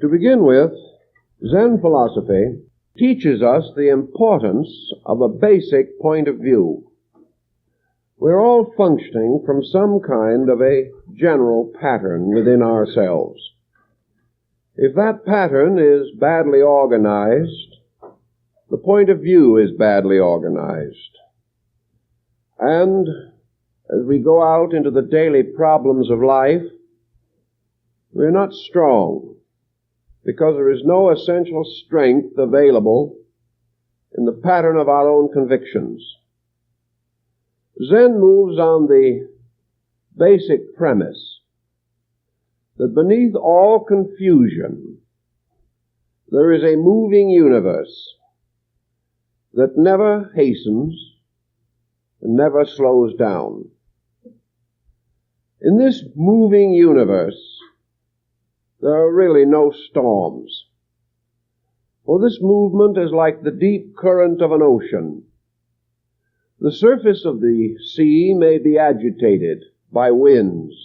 To begin with, Zen philosophy teaches us the importance of a basic point of view. We're all functioning from some kind of a general pattern within ourselves. If that pattern is badly organized, the point of view is badly organized. And as we go out into the daily problems of life, we're not strong because there is no essential strength available in the pattern of our own convictions. Zen moves on the basic premise that beneath all confusion there is a moving universe that never hastens and never slows down. In this moving universe, there are really no storms, for this movement is like the deep current of an ocean. The surface of the sea may be agitated by winds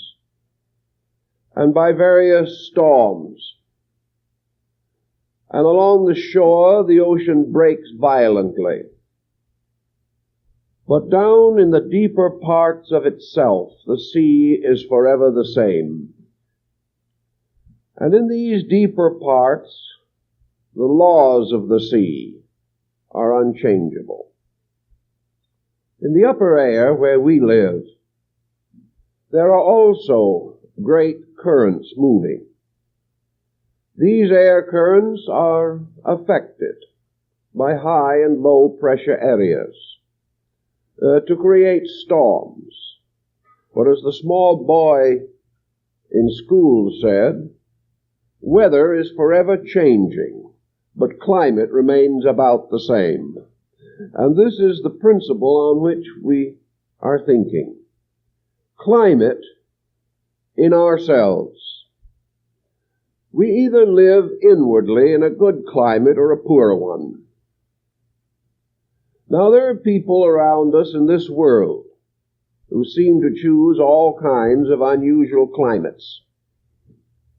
and by various storms, and along the shore the ocean breaks violently. But down in the deeper parts of itself, the sea is forever the same. And in these deeper parts, the laws of the sea are unchangeable. In the upper air where we live, there are also great currents moving. These air currents are affected by high and low pressure areas to create storms. But as the small boy in school said, weather is forever changing, but climate remains about the same. And this is the principle on which we are thinking. Climate in ourselves. We either live inwardly in a good climate or a poor one. Now there are people around us in this world who seem to choose all kinds of unusual climates.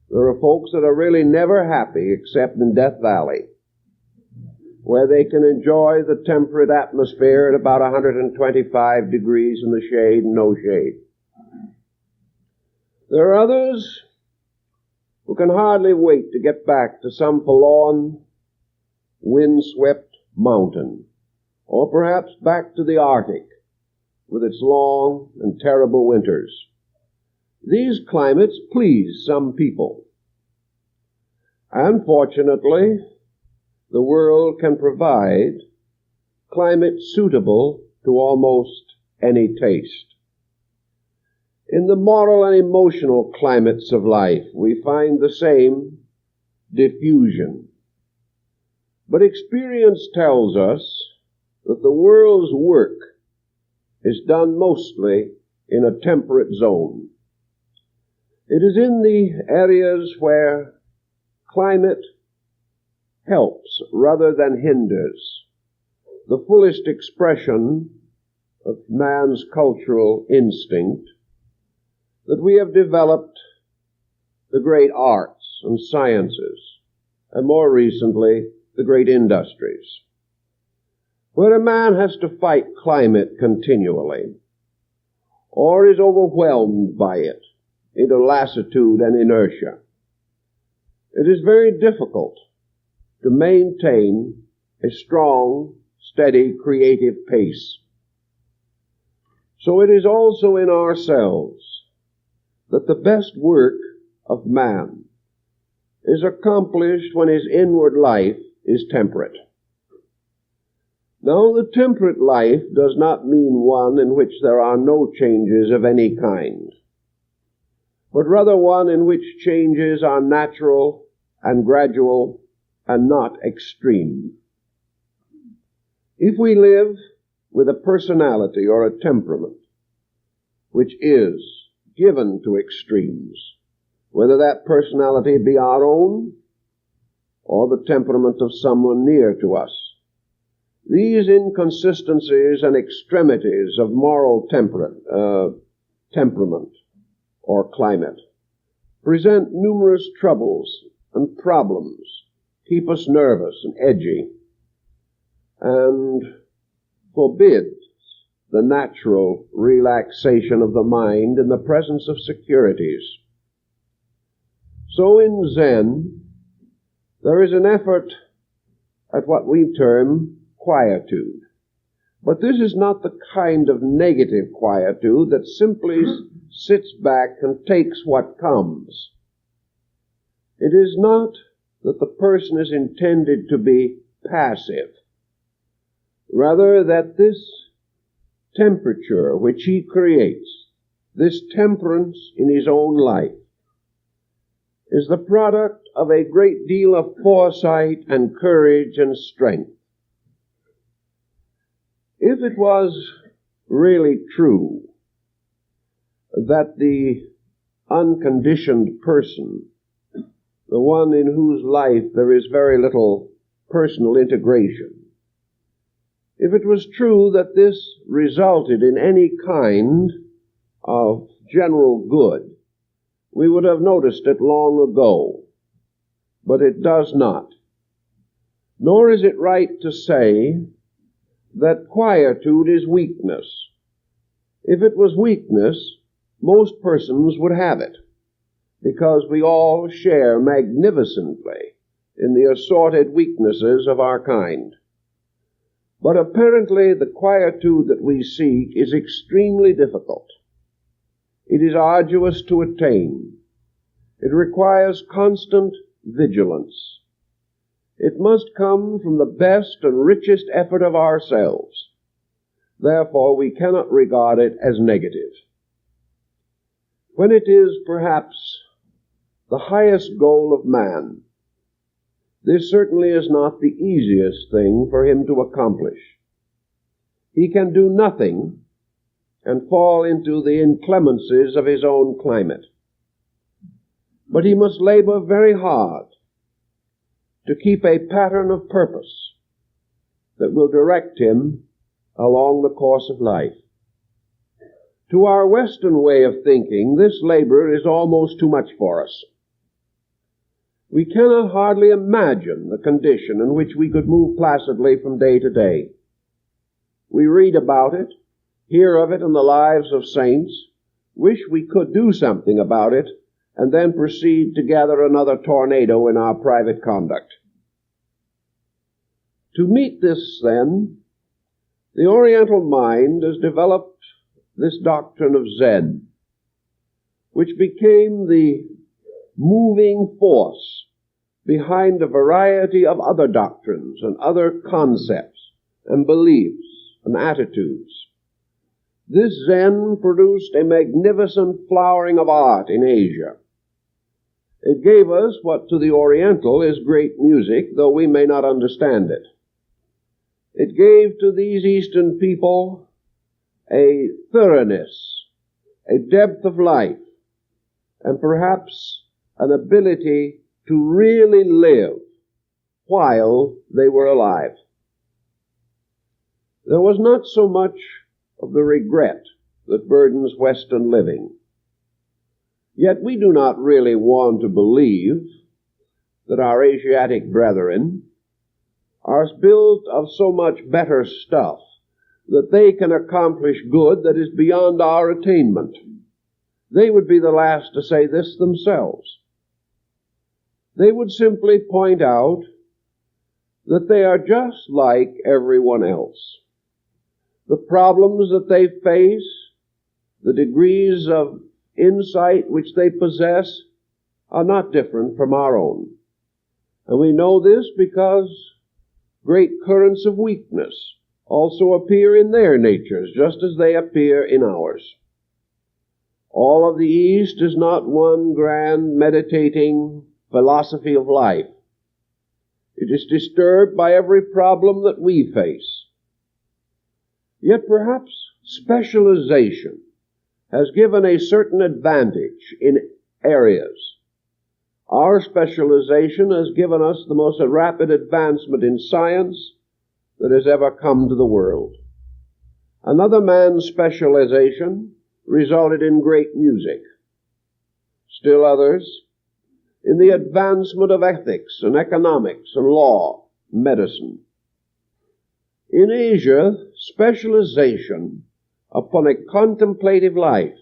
There are folks that are really never happy except in Death Valley, where they can enjoy the temperate atmosphere at about 125 degrees in the shade and no shade. There are others who can hardly wait to get back to some forlorn, wind-swept mountain, or perhaps back to the Arctic with its long and terrible winters. These climates please some people. And fortunately, the world can provide climate suitable to almost any taste. In the moral and emotional climates of life, we find the same diffusion. But experience tells us that the world's work is done mostly in a temperate zone. It is in the areas where climate helps rather than hinders the fullest expression of man's cultural instinct that we have developed the great arts and sciences, and more recently, the great industries. Where a man has to fight climate continually, or is overwhelmed by it into lassitude and inertia, it is very difficult to maintain a strong, steady, creative pace. So it is also in ourselves that the best work of man is accomplished when his inward life is temperate. Now, the temperate life does not mean one in which there are no changes of any kind, but rather one in which changes are natural and gradual and not extreme. If we live with a personality or a temperament which is given to extremes, whether that personality be our own or the temperament of someone near to us, these inconsistencies and extremities of moral temperament or climate present numerous troubles and problems keep us nervous and edgy and forbid the natural relaxation of the mind in the presence of securities. So in Zen, there is an effort at what we term quietude. But this is not the kind of negative quietude that simply sits back and takes what comes. It is not that the person is intended to be passive. Rather, that this temperature which he creates, this temperance in his own life, is the product of a great deal of foresight and courage and strength. If it was really true that the unconditioned person, the one in whose life there is very little personal integration, if it was true that this resulted in any kind of general good, we would have noticed it long ago. But it does not. Nor is it right to say that quietude is weakness. If it was weakness, most persons would have it, because we all share magnificently in the assorted weaknesses of our kind. But apparently the quietude that we seek is extremely difficult. It is arduous to attain. It requires constant vigilance. It must come from the best and richest effort of ourselves. Therefore, we cannot regard it as negative. When it is perhaps the highest goal of man, this certainly is not the easiest thing for him to accomplish. He can do nothing and fall into the inclemencies of his own climate. But he must labor very hard to keep a pattern of purpose that will direct him along the course of life. To our Western way of thinking, this labor is almost too much for us. We cannot hardly imagine the condition in which we could move placidly from day to day. We read about it, hear of it in the lives of saints, wish we could do something about it, and then proceed to gather another tornado in our private conduct. To meet this, then, the Oriental mind has developed this doctrine of Zen, which became the moving force behind a variety of other doctrines and other concepts and beliefs and attitudes. This Zen produced a magnificent flowering of art in Asia. It gave us what to the Oriental is great music, though we may not understand it. It gave to these Eastern people a thoroughness, a depth of life, and perhaps an ability to really live while they were alive. There was not so much of the regret that burdens Western living. Yet we do not really want to believe that our Asiatic brethren are built of so much better stuff that they can accomplish good that is beyond our attainment. They would be the last to say this themselves. They would simply point out that they are just like everyone else. The problems that they face, the degrees of insight which they possess, are not different from our own. And we know this because great currents of weakness also appear in their natures, just as they appear in ours. All of the East is not one grand meditating philosophy of life. It is disturbed by every problem that we face. Yet perhaps specialization has given a certain advantage in areas. Our specialization has given us the most rapid advancement in science that has ever come to the world. Another man's specialization resulted in great music. Still others in the advancement of ethics and economics and law, medicine. In Asia, specialization upon a contemplative life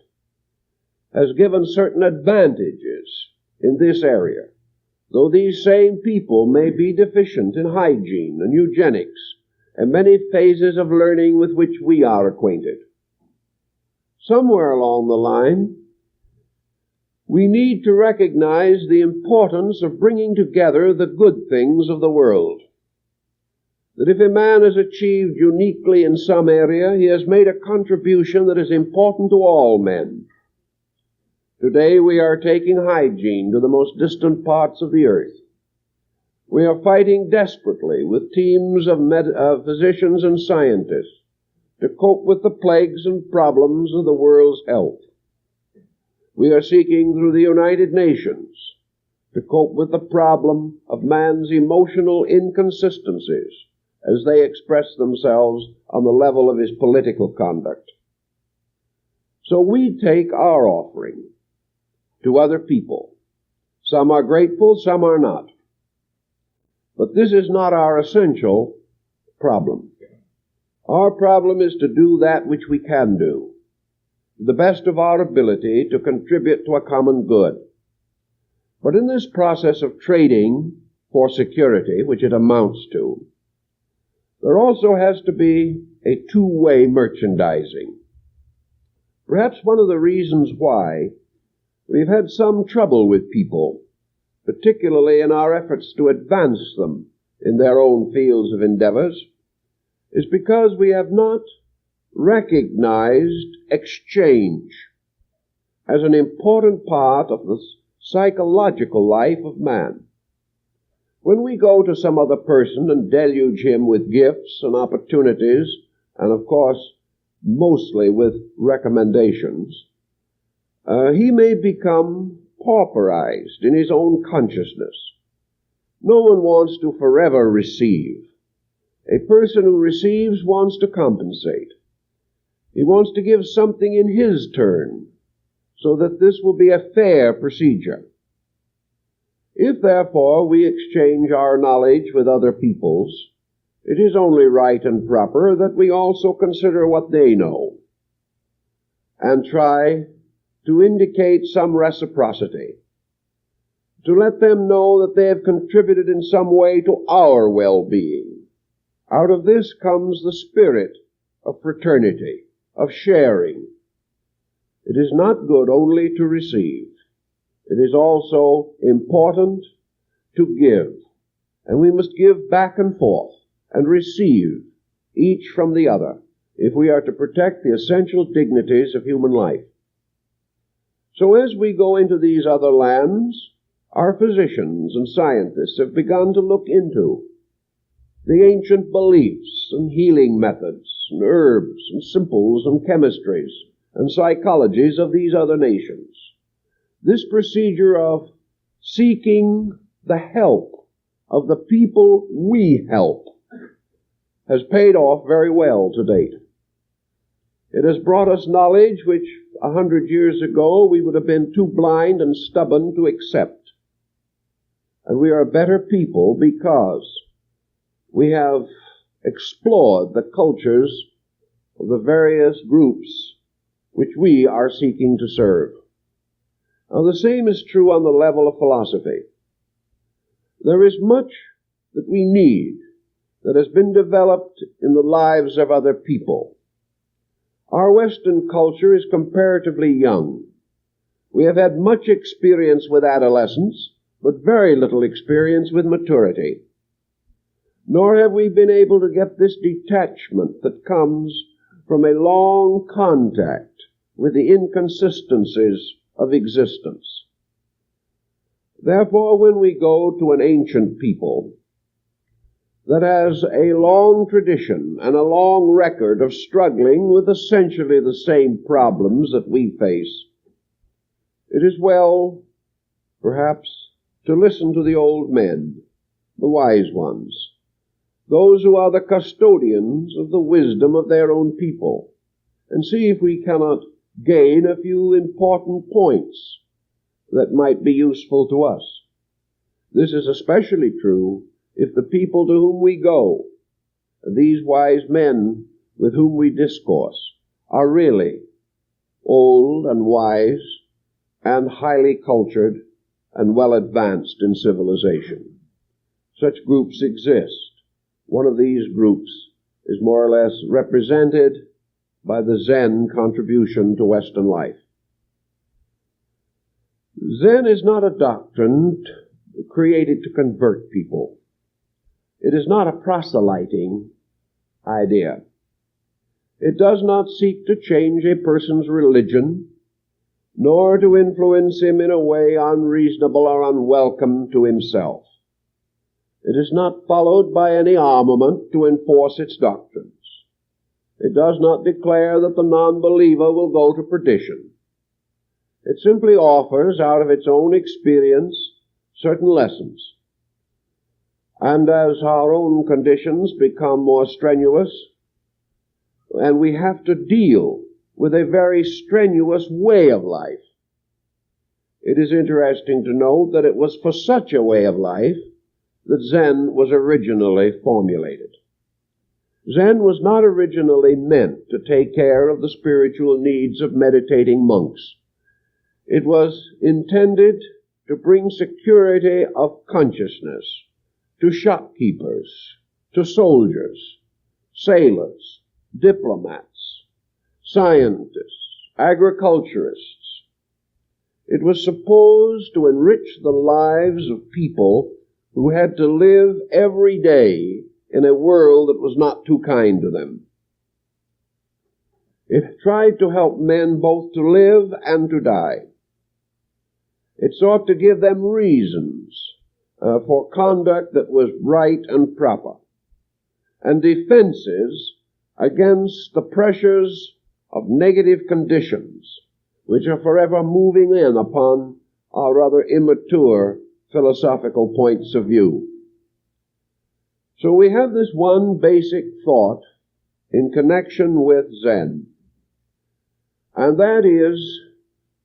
has given certain advantages in this area, though these same people may be deficient in hygiene and eugenics and many phases of learning with which we are acquainted. Somewhere along the line, we need to recognize the importance of bringing together the good things of the world. That if a man has achieved uniquely in some area, he has made a contribution that is important to all men. Today we are taking hygiene to the most distant parts of the earth. We are fighting desperately with teams of physicians and scientists to cope with the plagues and problems of the world's health. We are seeking through the United Nations to cope with the problem of man's emotional inconsistencies as they express themselves on the level of his political conduct. So we take our offering to other people. Some are grateful, some are not. But this is not our essential problem. Our problem is to do that which we can do, to the best of our ability, to contribute to a common good. But in this process of trading for security, which it amounts to, there also has to be a two-way merchandising. Perhaps one of the reasons why we've had some trouble with people, particularly in our efforts to advance them in their own fields of endeavors, is because we have not recognized exchange as an important part of the psychological life of man. When we go to some other person and deluge him with gifts and opportunities, and of course mostly with recommendations, he may become pauperized in his own consciousness. No one wants to forever receive. A person who receives wants to compensate. He wants to give something in his turn, so that this will be a fair procedure. If, therefore, we exchange our knowledge with other people's, it is only right and proper that we also consider what they know and try to indicate some reciprocity, to let them know that they have contributed in some way to our well-being. Out of this comes the spirit of fraternity, of sharing. It is not good only to receive. It is also important to give. And we must give back and forth and receive, each from the other, if we are to protect the essential dignities of human life. So as we go into these other lands, our physicians and scientists have begun to look into the ancient beliefs and healing methods and herbs and simples and chemistries and psychologies of these other nations. This procedure of seeking the help of the people we help has paid off very well to date. It has brought us knowledge which 100 years ago we would have been too blind and stubborn to accept. And we are a better people because we have explored the cultures of the various groups which we are seeking to serve. Now, the same is true on the level of philosophy. There is much that we need that has been developed in the lives of other people. Our Western culture is comparatively young. We have had much experience with adolescence, but very little experience with maturity. Nor have we been able to get this detachment that comes from a long contact with the inconsistencies of existence. Therefore, when we go to an ancient people that has a long tradition and a long record of struggling with essentially the same problems that we face, it is well, perhaps, to listen to the old men, the wise ones, those who are the custodians of the wisdom of their own people, and see if we cannot gain a few important points that might be useful to us. This is especially true if the people to whom we go, these wise men with whom we discourse, are really old and wise and highly cultured and well advanced in civilization. Such groups exist. One of these groups is more or less represented by the Zen contribution to Western life. Zen is not a doctrine created to convert people. It is not a proselyting idea. It does not seek to change a person's religion, nor to influence him in a way unreasonable or unwelcome to himself. It is not followed by any armament to enforce its doctrines. It does not declare that the non-believer will go to perdition. It simply offers, out of its own experience, certain lessons. And as our own conditions become more strenuous, and we have to deal with a very strenuous way of life, it is interesting to note that it was for such a way of life that Zen was originally formulated. Zen was not originally meant to take care of the spiritual needs of meditating monks. It was intended to bring security of consciousness to shopkeepers, to soldiers, sailors, diplomats, scientists, agriculturists. It was supposed to enrich the lives of people who had to live every day in a world that was not too kind to them. It tried to help men both to live and to die. It sought to give them reasons for conduct that was right and proper, and defenses against the pressures of negative conditions which are forever moving in upon our rather immature philosophical points of view. So we have this one basic thought in connection with Zen, and that is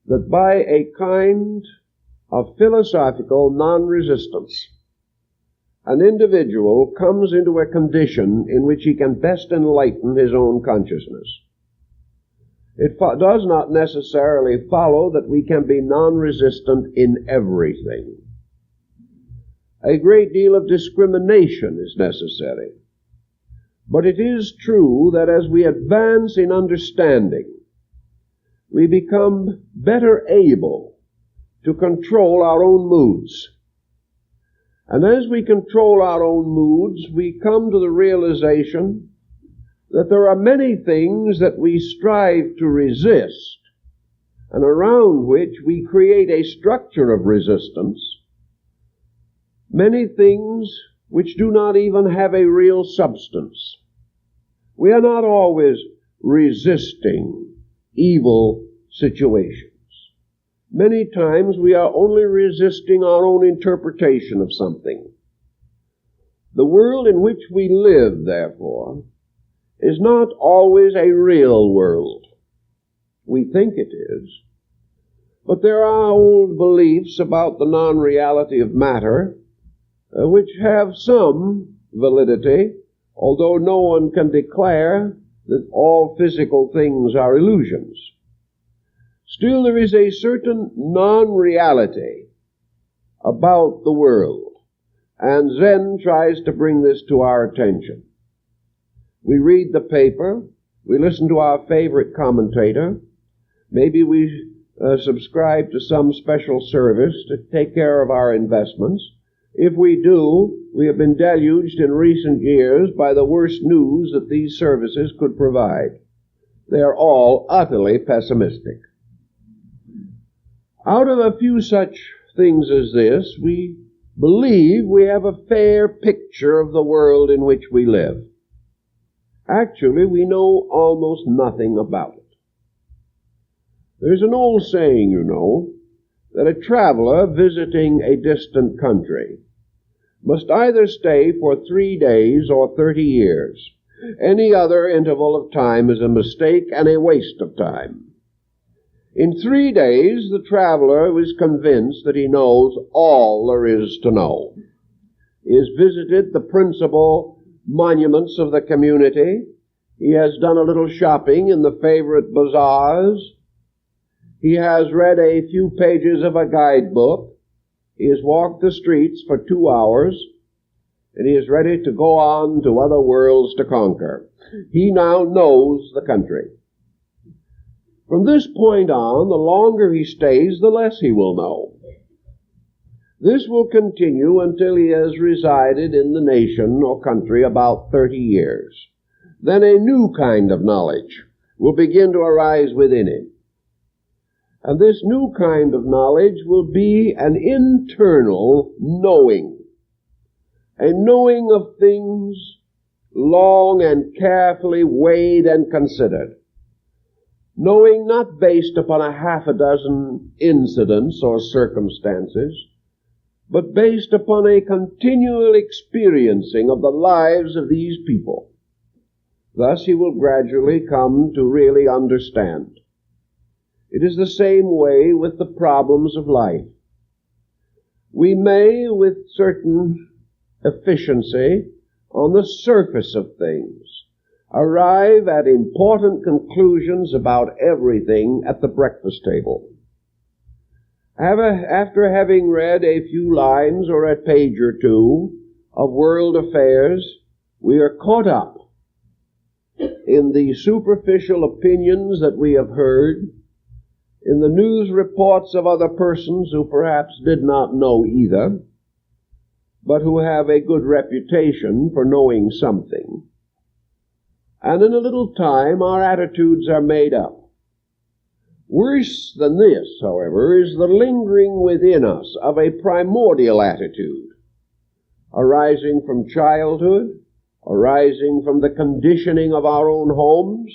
that by a kind of philosophical non-resistance, an individual comes into a condition in which he can best enlighten his own consciousness. It does not necessarily follow that we can be non-resistant in everything. A great deal of discrimination is necessary. But it is true that as we advance in understanding, we become better able to control our own moods. And as we control our own moods, we come to the realization that there are many things that we strive to resist, and around which we create a structure of resistance, many things which do not even have a real substance. We are not always resisting evil situations. Many times we are only resisting our own interpretation of something. The world in which we live, therefore, is not always a real world. We think it is. But there are old beliefs about the non-reality of matter which have some validity, although no one can declare that all physical things are illusions. Still, there is a certain non-reality about the world, and Zen tries to bring this to our attention. We read the paper, we listen to our favorite commentator, maybe we subscribe to some special service to take care of our investments. If we do, we have been deluged in recent years by the worst news that these services could provide. They are all utterly pessimistic. Out of a few such things as this, we believe we have a fair picture of the world in which we live. Actually, we know almost nothing about it. There's an old saying, you know, that a traveler visiting a distant country must either stay for 3 days or 30 years. Any other interval of time is a mistake and a waste of time. In 3 days, the traveler is convinced that he knows all there is to know. He has visited the principal monuments of the community. He has done a little shopping in the favorite bazaars. He has read a few pages of a guidebook. He has walked the streets for 2 hours, and he is ready to go on to other worlds to conquer. He now knows the country. From this point on, the longer he stays, the less he will know. This will continue until he has resided in the nation or country about 30 years. Then a new kind of knowledge will begin to arise within him. And this new kind of knowledge will be an internal knowing, a knowing of things long and carefully weighed and considered. Knowing not based upon a half a dozen incidents or circumstances, but based upon a continual experiencing of the lives of these people. Thus he will gradually come to really understand. It is the same way with the problems of life. We may, with certain efficiency, on the surface of things, arrive at important conclusions about everything at the breakfast table. After having read a few lines or a page or two of world affairs, we are caught up in the superficial opinions that we have heard, in the news reports of other persons who perhaps did not know either, but who have a good reputation for knowing something. And in a little time, our attitudes are made up. Worse than this, however, is the lingering within us of a primordial attitude, arising from childhood, arising from the conditioning of our own homes,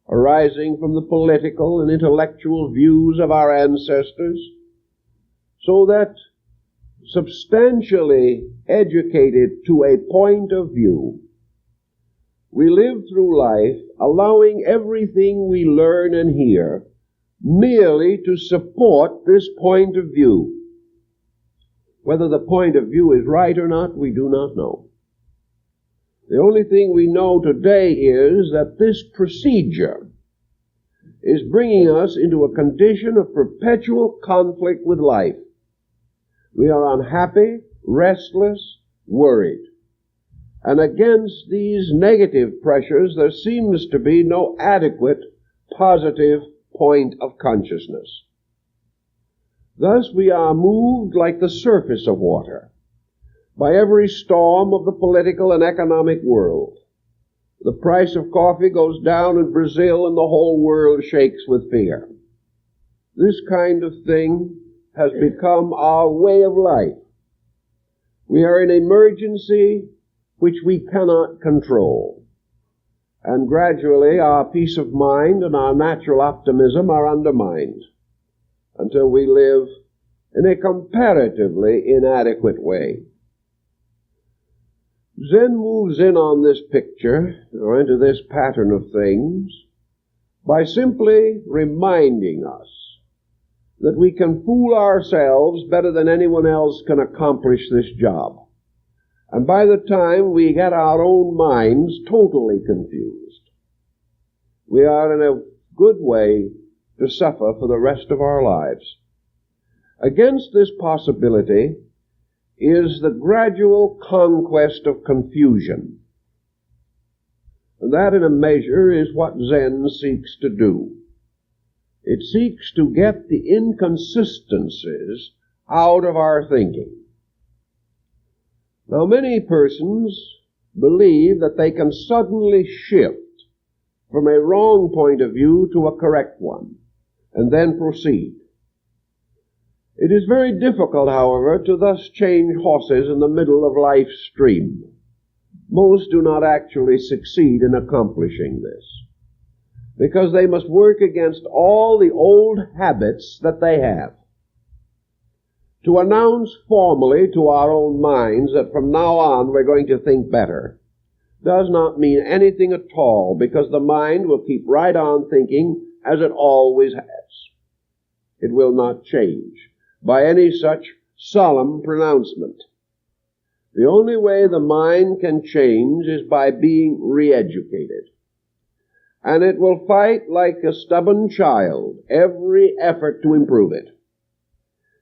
arising from the political and intellectual views of our ancestors, so that substantially educated to a point of view, we live through life allowing everything we learn and hear merely to support this point of view. Whether the point of view is right or not, we do not know. The only thing we know today is that this procedure is bringing us into a condition of perpetual conflict with life. We are unhappy, restless, worried. And against these negative pressures, there seems to be no adequate, positive point of consciousness. Thus we are moved like the surface of water by every storm of the political and economic world. The price of coffee goes down in Brazil and the whole world shakes with fear. This kind of thing has become our way of life. We are in emergency which we cannot control. And gradually our peace of mind and our natural optimism are undermined until we live in a comparatively inadequate way. Zen moves in on this picture, or into this pattern of things, by simply reminding us that we can fool ourselves better than anyone else can accomplish this job. And by the time we get our own minds totally confused, we are in a good way to suffer for the rest of our lives. Against this possibility is the gradual conquest of confusion. And that, in a measure, is what Zen seeks to do. It seeks to get the inconsistencies out of our thinking. Now, many persons believe that they can suddenly shift from a wrong point of view to a correct one, and then proceed. It is very difficult, however, to thus change horses in the middle of life's stream. Most do not actually succeed in accomplishing this, because they must work against all the old habits that they have. To announce formally to our own minds that from now on we're going to think better does not mean anything at all, because the mind will keep right on thinking as it always has. It will not change by any such solemn pronouncement. The only way the mind can change is by being re-educated. And it will fight like a stubborn child every effort to improve it.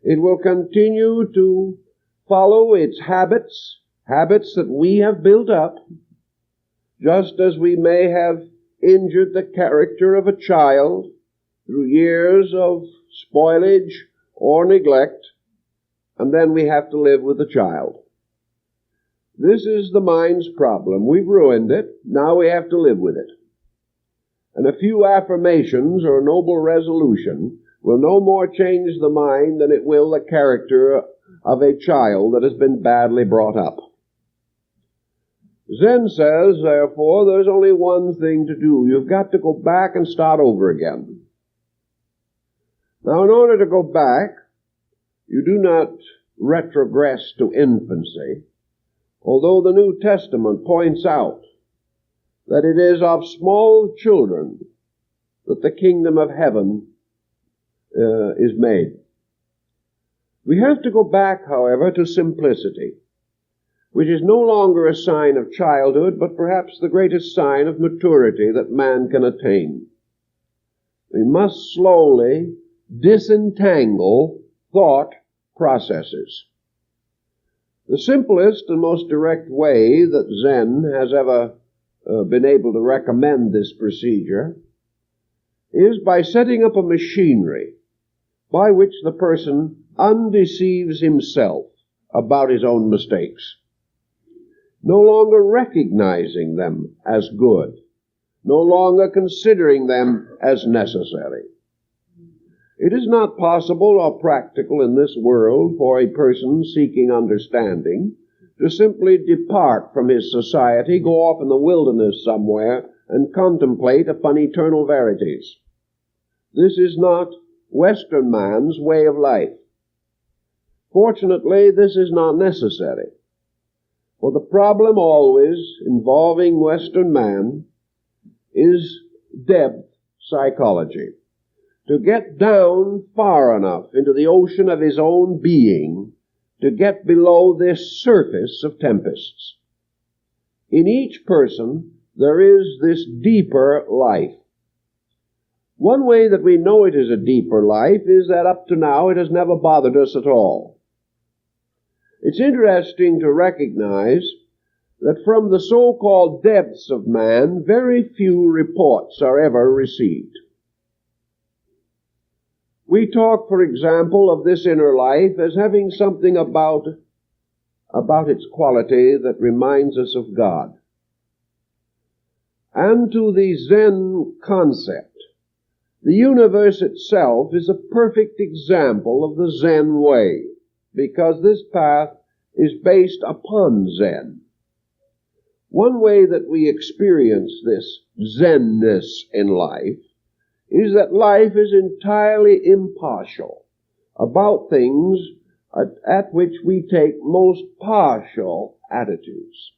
It will continue to follow its habits that we have built up, just as we may have injured the character of a child through years of spoilage or neglect, and then we have to live with the child. This is the mind's problem. We've ruined it. Now we have to live with it. And a few affirmations or a noble resolution will no more change the mind than it will the character of a child that has been badly brought up. Zen says, therefore, there's only one thing to do. You've got to go back and start over again. Now, in order to go back, you do not retrogress to infancy, although the New Testament points out that it is of small children that the kingdom of heaven is made. We have to go back, however, to simplicity, which is no longer a sign of childhood, but perhaps the greatest sign of maturity that man can attain. We must slowly disentangle thought processes. The simplest and most direct way that Zen has ever been able to recommend this procedure is by setting up a machinery by which the person undeceives himself about his own mistakes, no longer recognizing them as good, no longer considering them as necessary. It is not possible or practical in this world for a person seeking understanding to simply depart from his society, go off in the wilderness somewhere, and contemplate upon eternal verities. This is not Western man's way of life. Fortunately, this is not necessary. For the problem always involving Western man is depth psychology. To get down far enough into the ocean of his own being to get below this surface of tempests. In each person, there is this deeper life. One way that we know it is a deeper life is that up to now it has never bothered us at all. It's interesting to recognize that from the so-called depths of man, very few reports are ever received. We talk, for example, of this inner life as having something about its quality that reminds us of God. And to the Zen concept, the universe itself is a perfect example of the Zen way, because this path is based upon Zen. One way that we experience this Zenness in life is that life is entirely impartial about things at which we take most partial attitudes.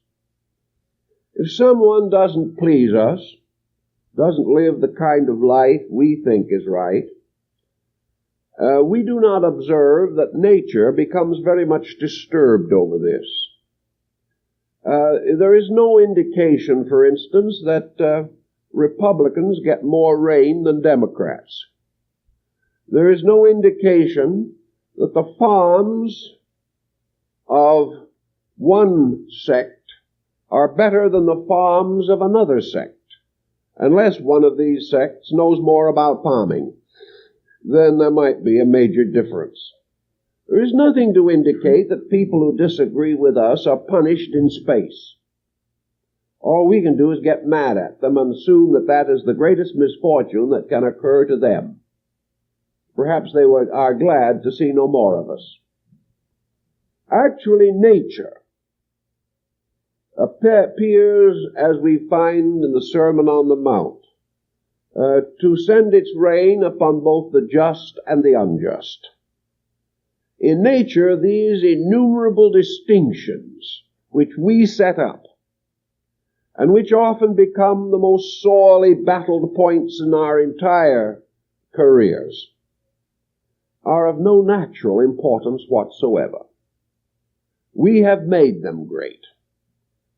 If someone doesn't please us, doesn't live the kind of life we think is right, we do not observe that nature becomes very much disturbed over this. There is no indication, for instance, that Republicans get more rain than Democrats. There is no indication that the farms of one sect are better than the farms of another sect, unless one of these sects knows more about farming. Then there might be a major difference. There is nothing to indicate that people who disagree with us are punished in space. All we can do is get mad at them and assume that that is the greatest misfortune that can occur to them. Perhaps they are glad to see no more of us. Actually, nature appears, as we find in the Sermon on the Mount, to send its rain upon both the just and the unjust. In nature, these innumerable distinctions which we set up, and which often become the most sorely battled points in our entire careers, are of no natural importance whatsoever. We have made them great,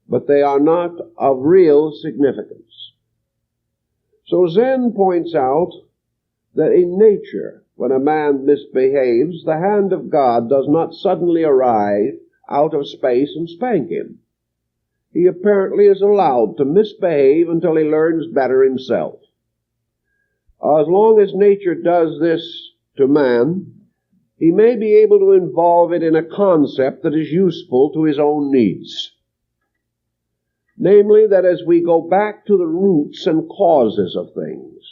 but they are not of real significance. So Zen points out that in nature, when a man misbehaves, the hand of God does not suddenly arrive out of space and spank him. He apparently is allowed to misbehave until he learns better himself. As long as nature does this to man, he may be able to involve it in a concept that is useful to his own needs. Namely, that as we go back to the roots and causes of things,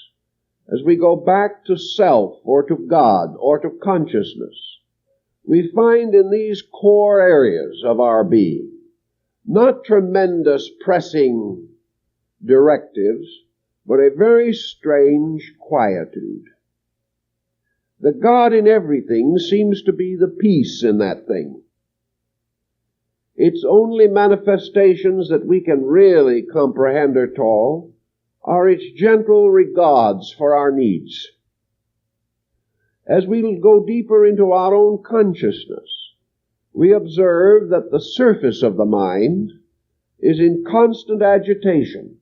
as we go back to self or to God or to consciousness, we find in these core areas of our being not tremendous pressing directives, but a very strange quietude. The God in everything seems to be the peace in that thing. Its only manifestations that we can really comprehend at all are its gentle regards for our needs. As we go deeper into our own consciousness, we observe that the surface of the mind is in constant agitation,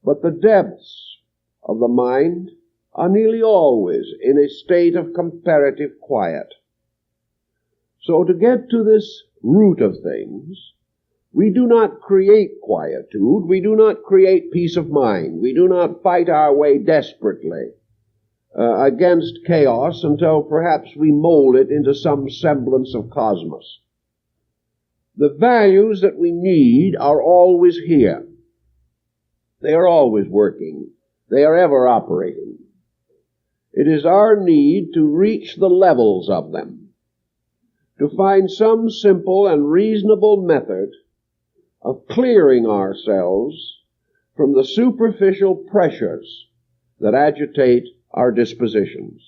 but the depths of the mind are nearly always in a state of comparative quiet. So to get to this root of things, we do not create quietude, we do not create peace of mind, we do not fight our way desperately against chaos until perhaps we mold it into some semblance of cosmos. The values that we need are always here. They are always working. They are ever operating. It is our need to reach the levels of them, to find some simple and reasonable method of clearing ourselves from the superficial pressures that agitate our dispositions.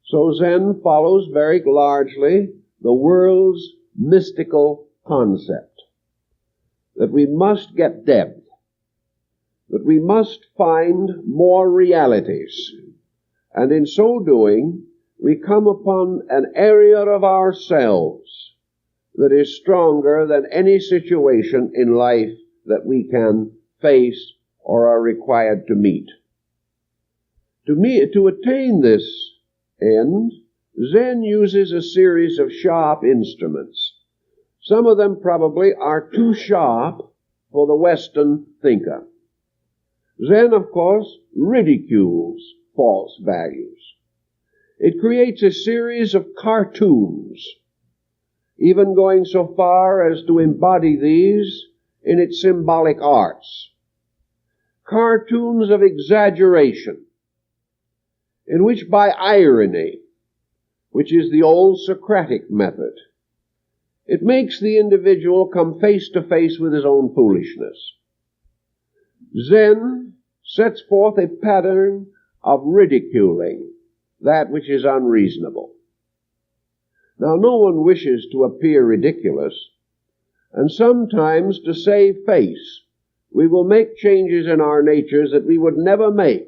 So Zen follows very largely the world's mystical concept, that we must get depth, that we must find more realities, and in so doing, we come upon an area of ourselves that is stronger than any situation in life that we can face or are required to meet. To attain this end, Zen uses a series of sharp instruments. Some of them probably are too sharp for the Western thinker. Zen, of course, ridicules false values. It creates a series of cartoons, even going so far as to embody these in its symbolic arts. Cartoons of exaggeration, in which by irony, which is the old Socratic method, it makes the individual come face to face with his own foolishness. Zen sets forth a pattern of ridiculing that which is unreasonable. Now, no one wishes to appear ridiculous, and sometimes to save face, we will make changes in our natures that we would never make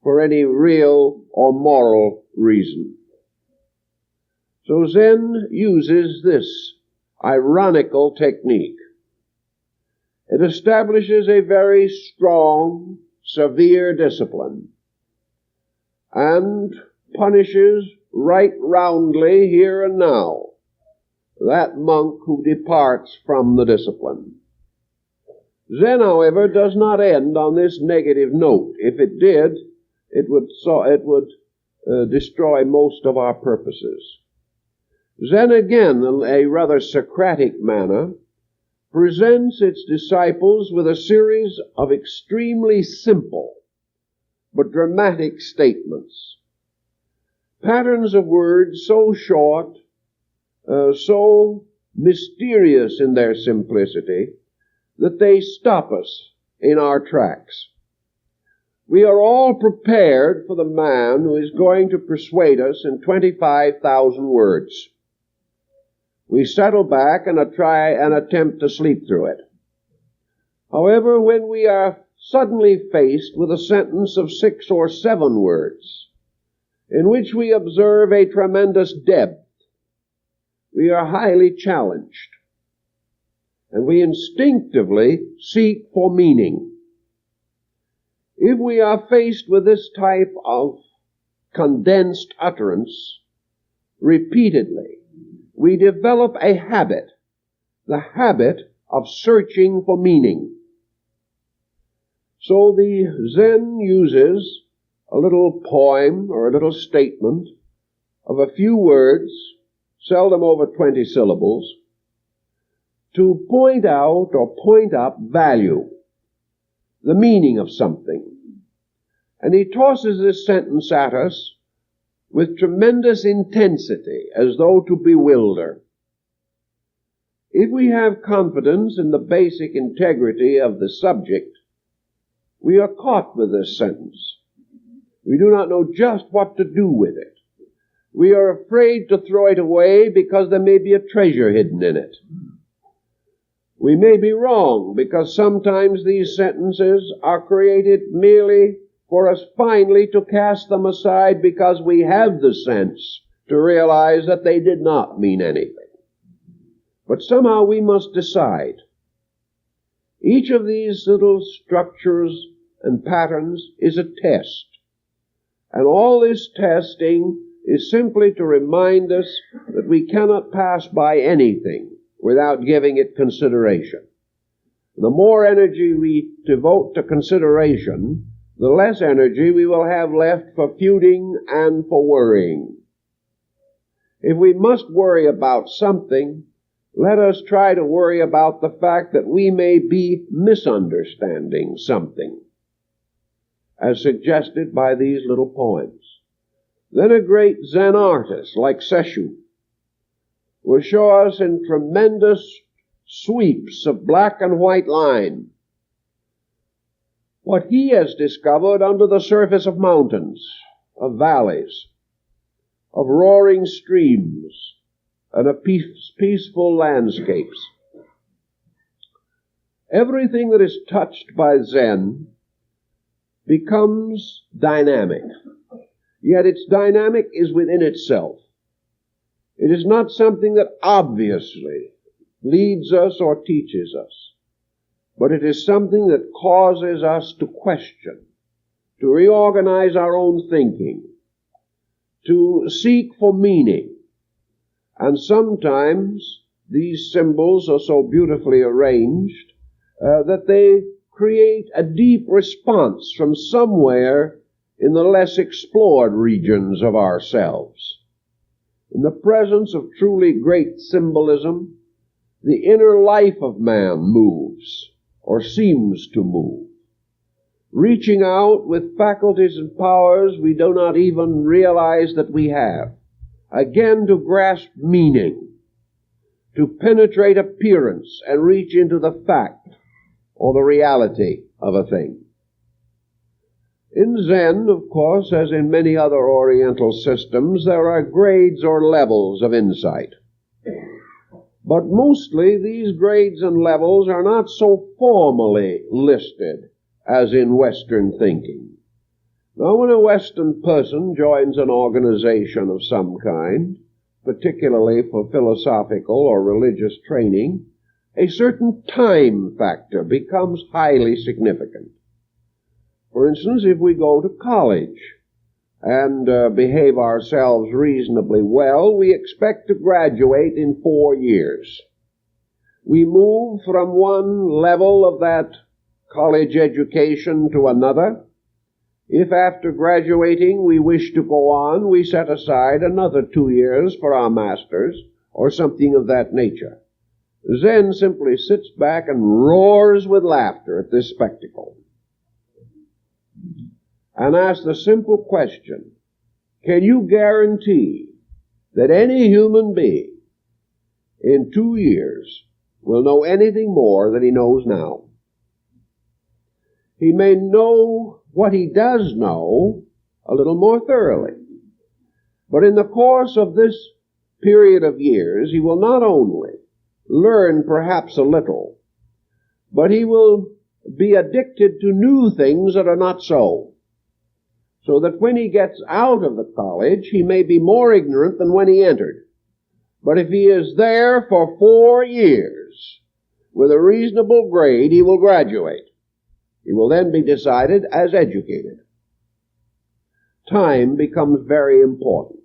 for any real or moral reason. So Zen uses this ironical technique. It establishes a very strong, severe discipline and punishes right roundly here and now that monk who departs from the discipline. Zen, however, does not end on this negative note. If it did, it would destroy most of our purposes. Zen, again, in a rather Socratic manner, presents its disciples with a series of extremely simple but dramatic statements. Patterns of words so short, so mysterious in their simplicity, that they stop us in our tracks. We are all prepared for the man who is going to persuade us in 25,000 words. We settle back and try and attempt to sleep through it. However, when we are suddenly faced with a sentence of 6 or 7 words, in which we observe a tremendous depth. We are highly challenged, and we instinctively seek for meaning. If we are faced with this type of condensed utterance repeatedly, we develop a habit, the habit of searching for meaning. So the Zen uses a little poem or a little statement of a few words, seldom over 20 syllables, to point out or point up value, the meaning of something. And he tosses this sentence at us with tremendous intensity, as though to bewilder. If we have confidence in the basic integrity of the subject, we are caught with this sentence. We do not know just what to do with it. We are afraid to throw it away because there may be a treasure hidden in it. We may be wrong because sometimes these sentences are created merely for us finally to cast them aside because we have the sense to realize that they did not mean anything. But somehow we must decide. Each of these little structures and patterns is a test. And all this testing is simply to remind us that we cannot pass by anything without giving it consideration. The more energy we devote to consideration, the less energy we will have left for feuding and for worrying. If we must worry about something, let us try to worry about the fact that we may be misunderstanding something, as suggested by these little poems. Then a great Zen artist like Sesshu will show us in tremendous sweeps of black and white line what he has discovered under the surface of mountains, of valleys, of roaring streams, and of peaceful landscapes. Everything that is touched by Zen becomes dynamic, yet its dynamic is within itself. It is not something that obviously leads us or teaches us, but it is something that causes us to question, to reorganize our own thinking, to seek for meaning. And sometimes these symbols are so beautifully arranged that they create a deep response from somewhere in the less explored regions of ourselves. In the presence of truly great symbolism, the inner life of man moves, or seems to move, reaching out with faculties and powers we do not even realize that we have, again to grasp meaning, to penetrate appearance and reach into the fact or the reality of a thing. In Zen, of course, as in many other Oriental systems, there are grades or levels of insight. But mostly these grades and levels are not so formally listed as in Western thinking. Now, when a Western person joins an organization of some kind, particularly for philosophical or religious training, a certain time factor becomes highly significant. For instance, if we go to college and behave ourselves reasonably well, we expect to graduate in 4 years. We move from one level of that college education to another. If after graduating we wish to go on, we set aside another 2 years for our masters or something of that nature. Zen simply sits back and roars with laughter at this spectacle and asks the simple question, can you guarantee that any human being in 2 years will know anything more than he knows now? He may know what he does know a little more thoroughly, but in the course of this period of years, he will not only learn perhaps a little, but he will be addicted to new things that are not so. so that when he gets out of the college, he may be more ignorant than when he entered. But if he is there for 4 years with a reasonable grade, he will graduate. He will then be decided as educated. Time becomes very important.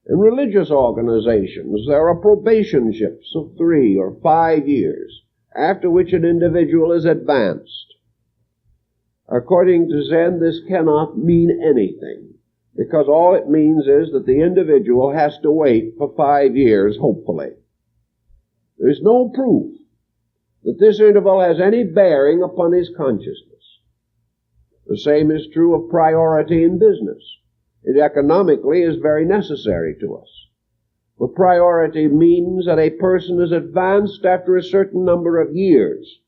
In religious organizations, there are probationships of 3 or 5 years, after which an individual is advanced. According to Zen, this cannot mean anything, because all it means is that the individual has to wait for 5 years, hopefully. There is no proof that this interval has any bearing upon his consciousness. The same is true of priority in business. It economically is very necessary to us. But priority means that a person is advanced after a certain number of years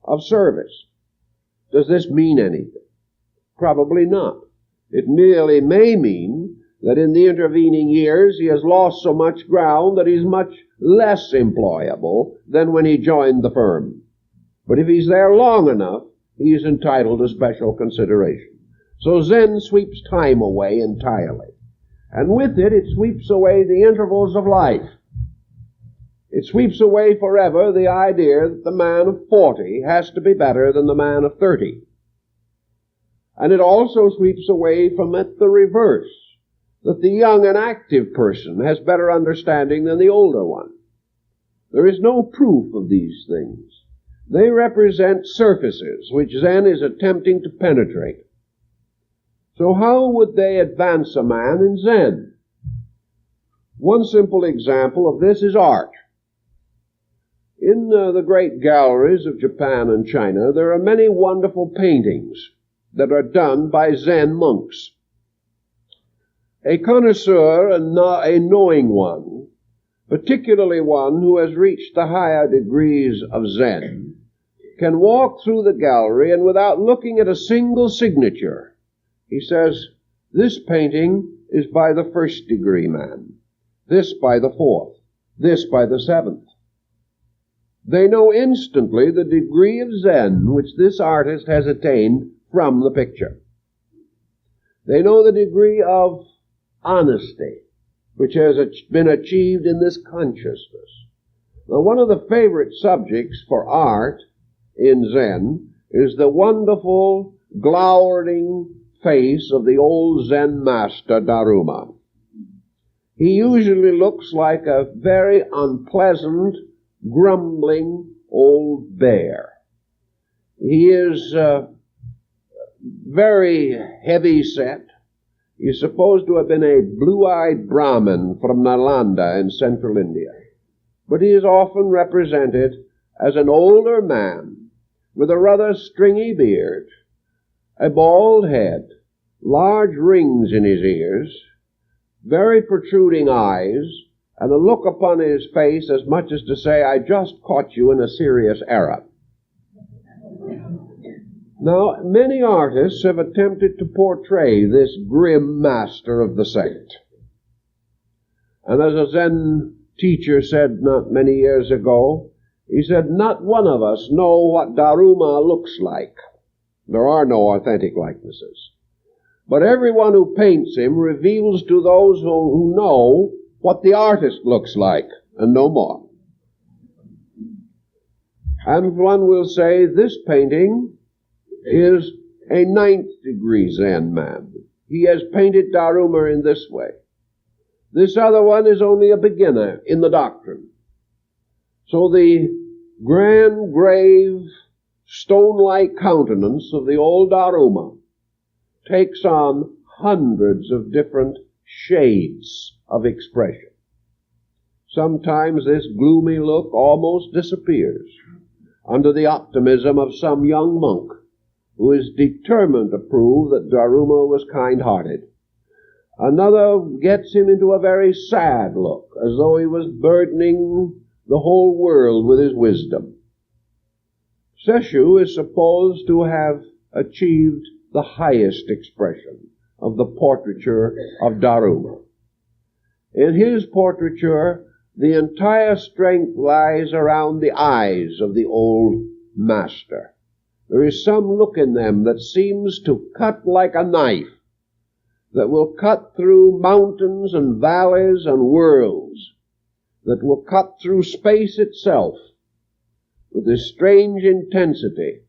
of service. Does this mean anything? Probably not. It merely may mean that in the intervening years he has lost so much ground that he's much less employable than when he joined the firm. But if he's there long enough, he is entitled to special consideration. So Zen sweeps time away entirely. And with it, it sweeps away the intervals of life. It sweeps away forever the idea that the man of 40 has to be better than the man of 30. And it also sweeps away from it the reverse, that the young and active person has better understanding than the older one. There is no proof of these things. They represent surfaces which Zen is attempting to penetrate. So how would they advance a man in Zen? One simple example of this is art. In the great galleries of Japan and China, there are many wonderful paintings that are done by Zen monks. A connoisseur, a knowing one, particularly one who has reached the higher degrees of Zen, can walk through the gallery and without looking at a single signature, he says, this painting is by the 1st degree man, this by the 4th, this by the 7th. They know instantly the degree of Zen which this artist has attained from the picture. They know the degree of honesty which has been achieved in this consciousness. Now, one of the favorite subjects for art in Zen is the wonderful, glowering face of the old Zen master, Daruma. He usually looks like a very unpleasant, grumbling old bear. He is very heavy set. He's supposed to have been a blue-eyed Brahmin from Nalanda in central India. But he is often represented as an older man with a rather stringy beard, a bald head, large rings in his ears, very protruding eyes, and a look upon his face as much as to say, I just caught you in a serious error. Now, many artists have attempted to portray this grim master of the sect. And as a Zen teacher said not many years ago, he said, not one of us know what Daruma looks like. There are no authentic likenesses. But everyone who paints him reveals to those who know what the artist looks like, and no more. And one will say, this painting is a 9th degree Zen man. He has painted Daruma in this way. This other one is only a beginner in the doctrine. So the grand, grave, stone-like countenance of the old Daruma takes on hundreds of different shades of expression. Sometimes this gloomy look almost disappears under the optimism of some young monk who is determined to prove that Daruma was kind-hearted. Another gets him into a very sad look, as though he was burdening the whole world with his wisdom. Sesshu is supposed to have achieved the highest expression of the portraiture of Daruma. In his portraiture, the entire strength lies around the eyes of the old master. There is some look in them that seems to cut like a knife that will cut through mountains and valleys and worlds, that will cut through space itself with this strange intensity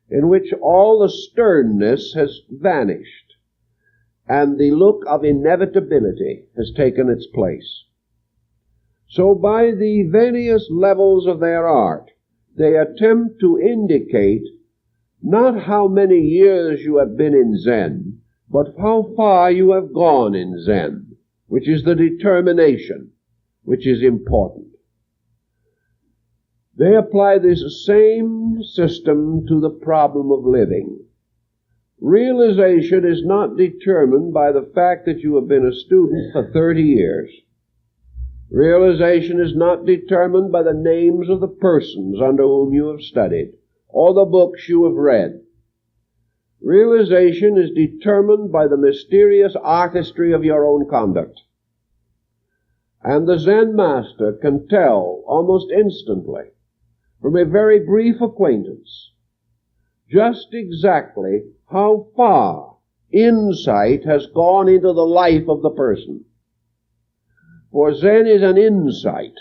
in which all the sternness has vanished and the look of inevitability has taken its place. So by the various levels of their art, they attempt to indicate not how many years you have been in Zen, but how far you have gone in Zen, which is the determination, which is important. They apply this same system to the problem of living. Realization is not determined by the fact that you have been a student for 30 years. Realization is not determined by the names of the persons under whom you have studied, or the books you have read. Realization is determined by the mysterious artistry of your own conduct. And the Zen master can tell almost instantly, from a very brief acquaintance, just exactly how far insight has gone into the life of the person. For Zen is an insight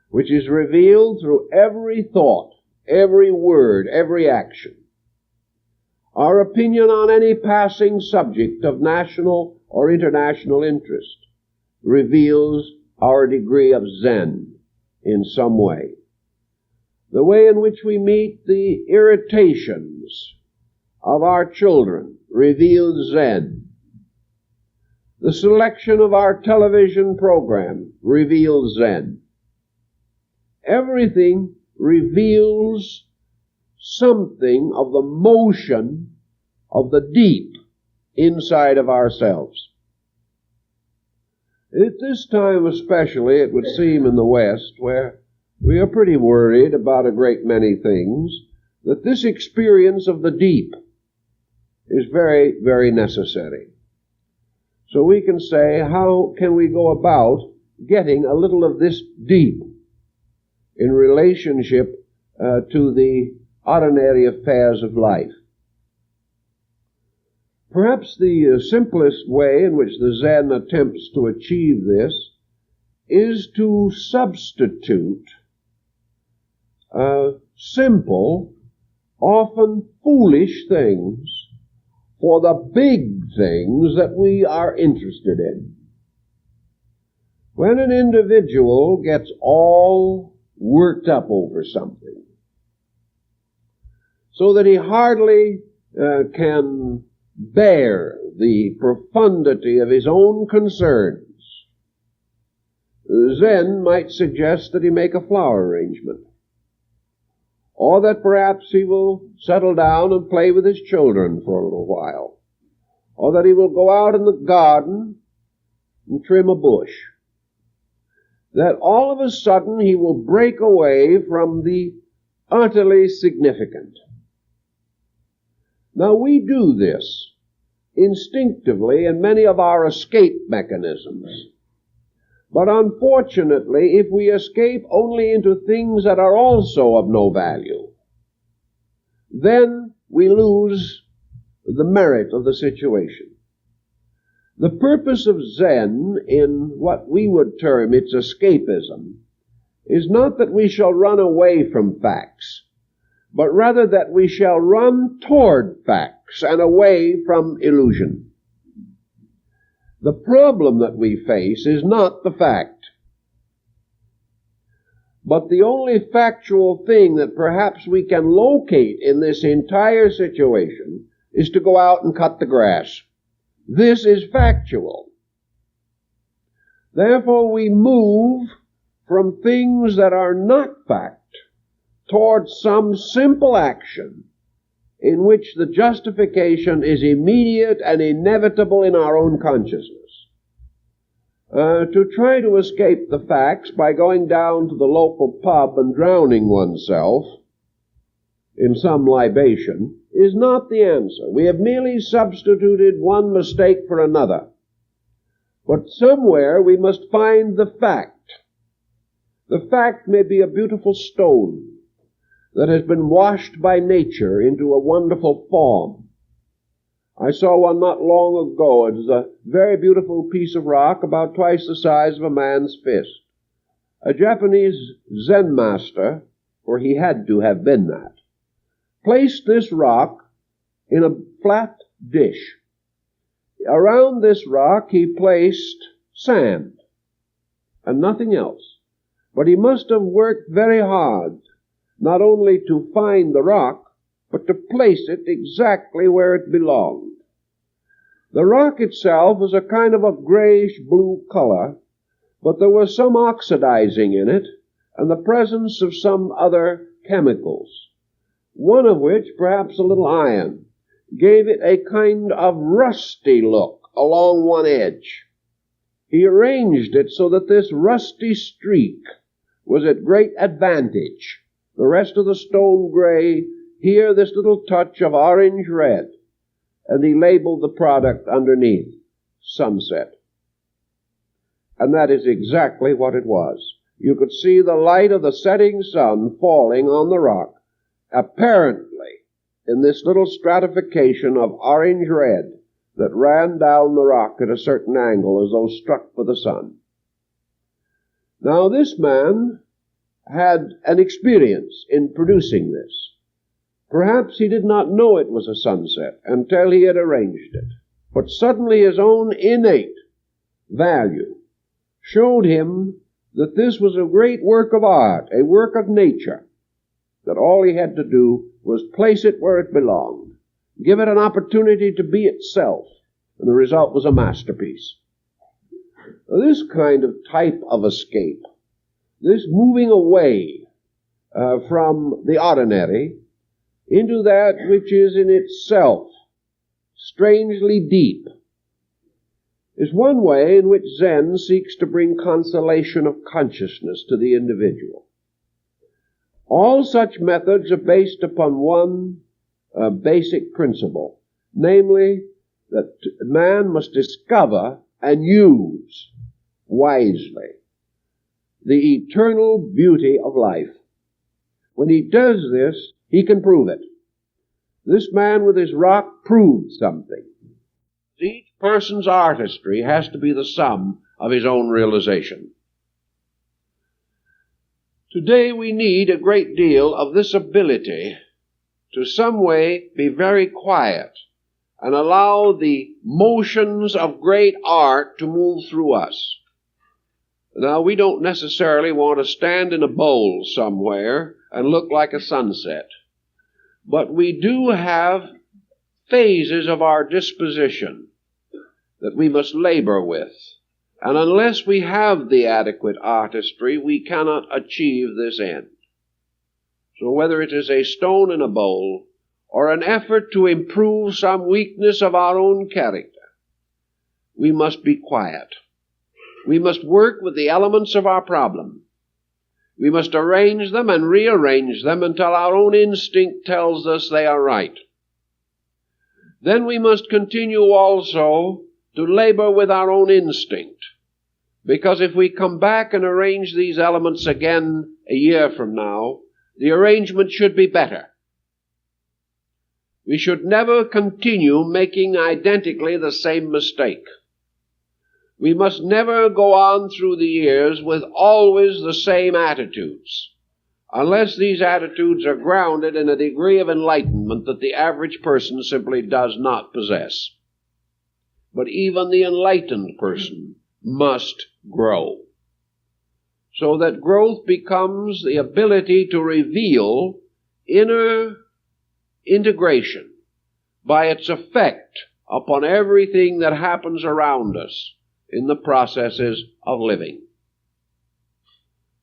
which is revealed through every thought, every word, every action. Our opinion on any passing subject of national or international interest reveals our degree of Zen in some way. The way in which we meet the irritations of our children reveals Zen. The selection of our television program reveals Zen. Everything reveals something of the motion of the deep inside of ourselves. At this time especially, it would seem in the West, where we are pretty worried about a great many things, that this experience of the deep is very, very necessary. So we can say, how can we go about getting a little of this deep in relationship to the ordinary affairs of life? Perhaps the simplest way in which the Zen attempts to achieve this is to substitute simple, often foolish things for the big things that we are interested in. When an individual gets all worked up over something, so that he hardly can bear the profundity of his own concerns, Zen might suggest that he make a flower arrangement, or that perhaps he will settle down and play with his children for a little while, or that he will go out in the garden and trim a bush. That all of a sudden he will break away from the utterly significant. Now we do this instinctively in many of our escape mechanisms. But unfortunately, if we escape only into things that are also of no value, then we lose the merit of the situation. The purpose of Zen, in what we would term its escapism, is not that we shall run away from facts, but rather that we shall run toward facts and away from illusion. The problem that we face is not the fact, but the only factual thing that perhaps we can locate in this entire situation is to go out and cut the grass. This is factual. Therefore, we move from things that are not fact towards some simple action in which the justification is immediate and inevitable in our own consciousness. To try to escape the facts by going down to the local pub and drowning oneself in some libation is not the answer. We have merely substituted one mistake for another. But somewhere we must find the fact. The fact may be a beautiful stone that has been washed by nature into a wonderful form. I saw one not long ago. It was a very beautiful piece of rock, about twice the size of a man's fist. A Japanese Zen master, for he had to have been that, placed this rock in a flat dish. Around this rock he placed sand and nothing else. But he must have worked very hard, not only to find the rock, but to place it exactly where it belonged. The rock itself was a kind of a grayish-blue color, but there was some oxidizing in it, and the presence of some other chemicals, one of which, perhaps a little iron, gave it a kind of rusty look along one edge. He arranged it so that this rusty streak was at great advantage. The rest of the stone gray, here this little touch of orange red, and he labeled the product underneath, sunset. And that is exactly what it was. You could see the light of the setting sun falling on the rock, apparently in this little stratification of orange red that ran down the rock at a certain angle as though struck by the sun. Now this man had an experience in producing this. Perhaps he did not know it was a sunset until he had arranged it. But suddenly his own innate value showed him that this was a great work of art, a work of nature, that all he had to do was place it where it belonged, give it an opportunity to be itself, and the result was a masterpiece. This kind of type of escape, this moving away from the ordinary into that which is in itself strangely deep, is one way in which Zen seeks to bring consolation of consciousness to the individual. All such methods are based upon one basic principle, namely that man must discover and use wisely the eternal beauty of life. When he does this, he can prove it. This man with his rock proved something. Each person's artistry has to be the sum of his own realization. Today we need a great deal of this ability to some way be very quiet and allow the motions of great art to move through us. Now, we don't necessarily want to stand in a bowl somewhere and look like a sunset, but we do have phases of our disposition that we must labor with. And unless we have the adequate artistry, we cannot achieve this end. So whether it is a stone in a bowl or an effort to improve some weakness of our own character, we must be quiet. We must work with the elements of our problem. We must arrange them and rearrange them until our own instinct tells us they are right. Then we must continue also to labor with our own instinct. Because if we come back and arrange these elements again a year from now, the arrangement should be better. We should never continue making identically the same mistake. We must never go on through the years with always the same attitudes, unless these attitudes are grounded in a degree of enlightenment that the average person simply does not possess. But even the enlightened person must grow, so that growth becomes the ability to reveal inner integration by its effect upon everything that happens around us in the processes of living.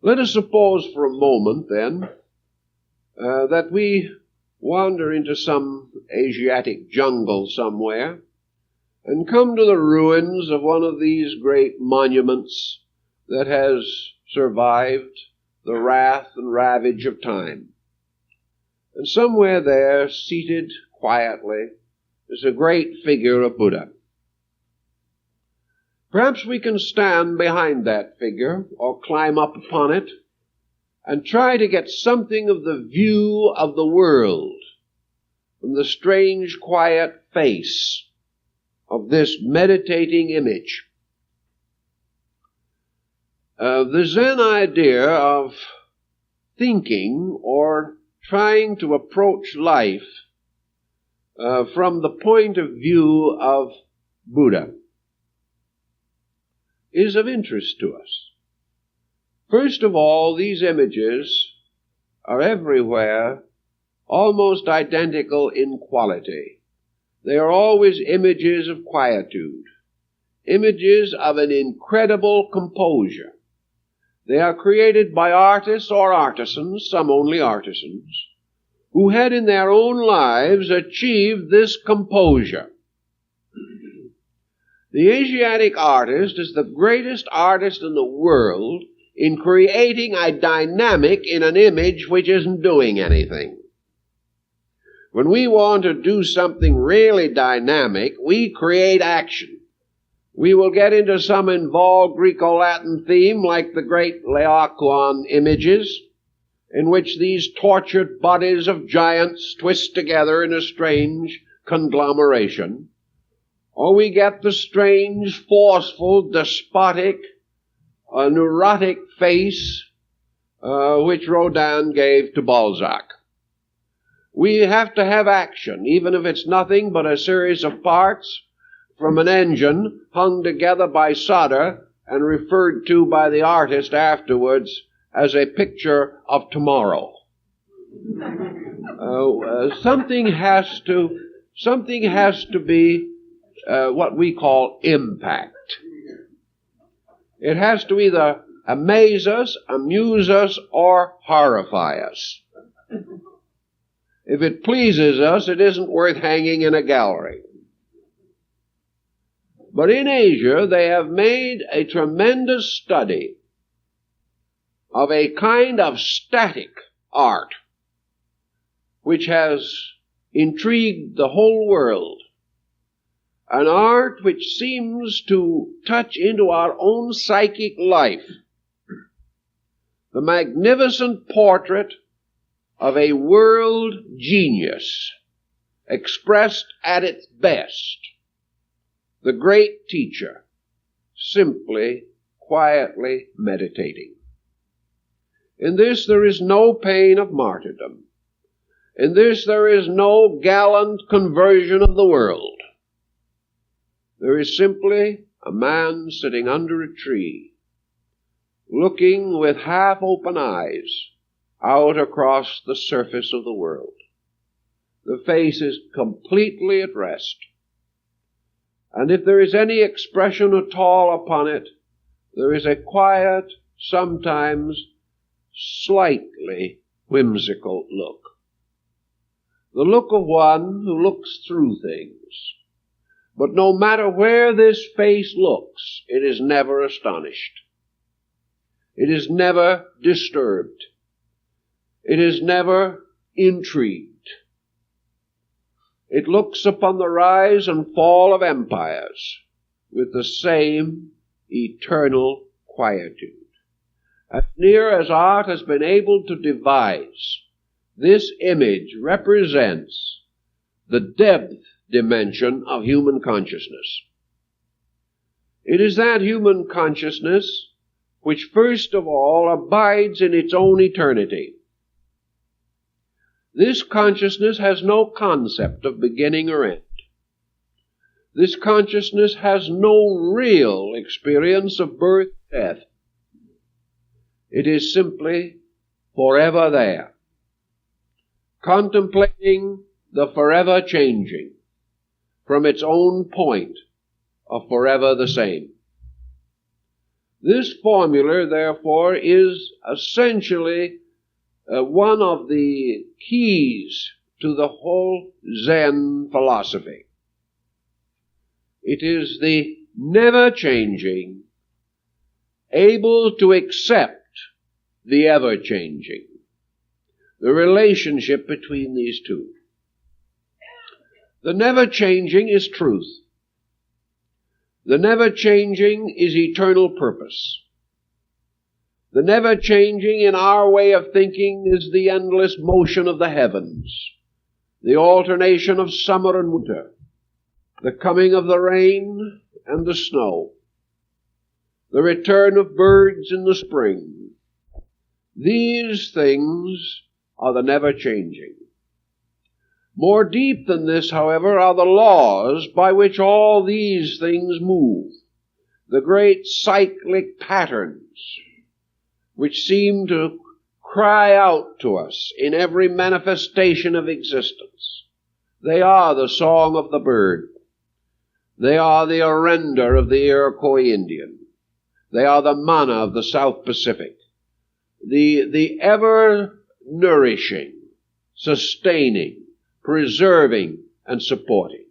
Let us suppose for a moment, then, that we wander into some Asiatic jungle somewhere and come to the ruins of one of these great monuments that has survived the wrath and ravage of time. And somewhere there, seated quietly, is a great figure of Buddha. Perhaps we can stand behind that figure or climb up upon it and try to get something of the view of the world from the strange, quiet face of this meditating image. The Zen idea of thinking or trying to approach life from the point of view of Buddha is of interest to us. First of all, these images are everywhere almost identical in quality. They are always images of quietude, images of an incredible composure. They are created by artists or artisans, some only artisans, who had in their own lives achieved this composure. The Asiatic artist is the greatest artist in the world in creating a dynamic in an image which isn't doing anything. When we want to do something really dynamic, we create action. We will get into some involved Greco-Latin theme like the great Laocoon images, in which these tortured bodies of giants twist together in a strange conglomeration. Or we get the strange, forceful, despotic, neurotic face which Rodin gave to Balzac. We have to have action, even if it's nothing but a series of parts from an engine hung together by solder and referred to by the artist afterwards as a picture of tomorrow. Something has to be what we call impact. It has to either amaze us, amuse us, or horrify us. If it pleases us, it isn't worth hanging in a gallery. But in Asia, they have made a tremendous study of a kind of static art which has intrigued the whole world. An art which seems to touch into our own psychic life. The magnificent portrait of a world genius expressed at its best. The great teacher, simply, quietly meditating. In this there is no pain of martyrdom. In this there is no gallant conversion of the world. There is simply a man sitting under a tree, looking with half-open eyes out across the surface of the world. The face is completely at rest. And if there is any expression at all upon it, there is a quiet, sometimes slightly whimsical look. The look of one who looks through things. But no matter where this face looks, it is never astonished. It is never disturbed. It is never intrigued. It looks upon the rise and fall of empires with the same eternal quietude. As near as art has been able to devise, this image represents the depth dimension of human consciousness. It is that human consciousness which first of all abides in its own eternity. This consciousness has no concept of beginning or end. This consciousness has no real experience of birth and death. It is simply forever there, contemplating the forever changing from its own point of forever the same. This formula, therefore, is essentially one of the keys to the whole Zen philosophy. It is the never-changing, able to accept the ever-changing, the relationship between these two. The never-changing is truth. The never-changing is eternal purpose. The never-changing in our way of thinking is the endless motion of the heavens, the alternation of summer and winter, the coming of the rain and the snow, the return of birds in the spring. These things are the never-changing. More deep than this, however, are the laws by which all these things move, the great cyclic patterns which seem to cry out to us in every manifestation of existence. They are the song of the bird. They are the arenda of the Iroquois Indian. They are the manna of the South Pacific. The ever-nourishing, sustaining, preserving, and supporting.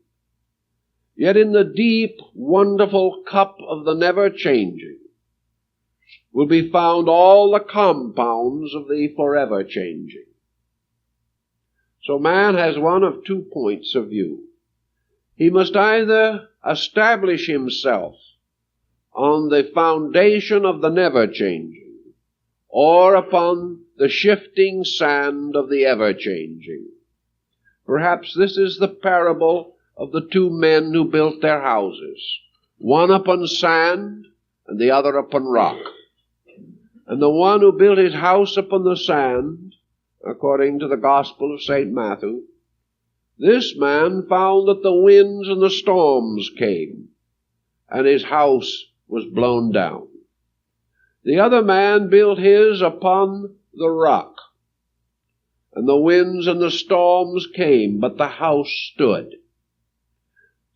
Yet in the deep, wonderful cup of the never-changing will be found all the compounds of the forever-changing. So man has one of 2 points of view. He must either establish himself on the foundation of the never-changing, or upon the shifting sand of the ever-changing. Perhaps this is the parable of the 2 men who built their houses, one upon sand and the other upon rock. And the one who built his house upon the sand, according to the Gospel of St. Matthew, this man found that the winds and the storms came, and his house was blown down. The other man built his upon the rock, and the winds and the storms came, but the house stood.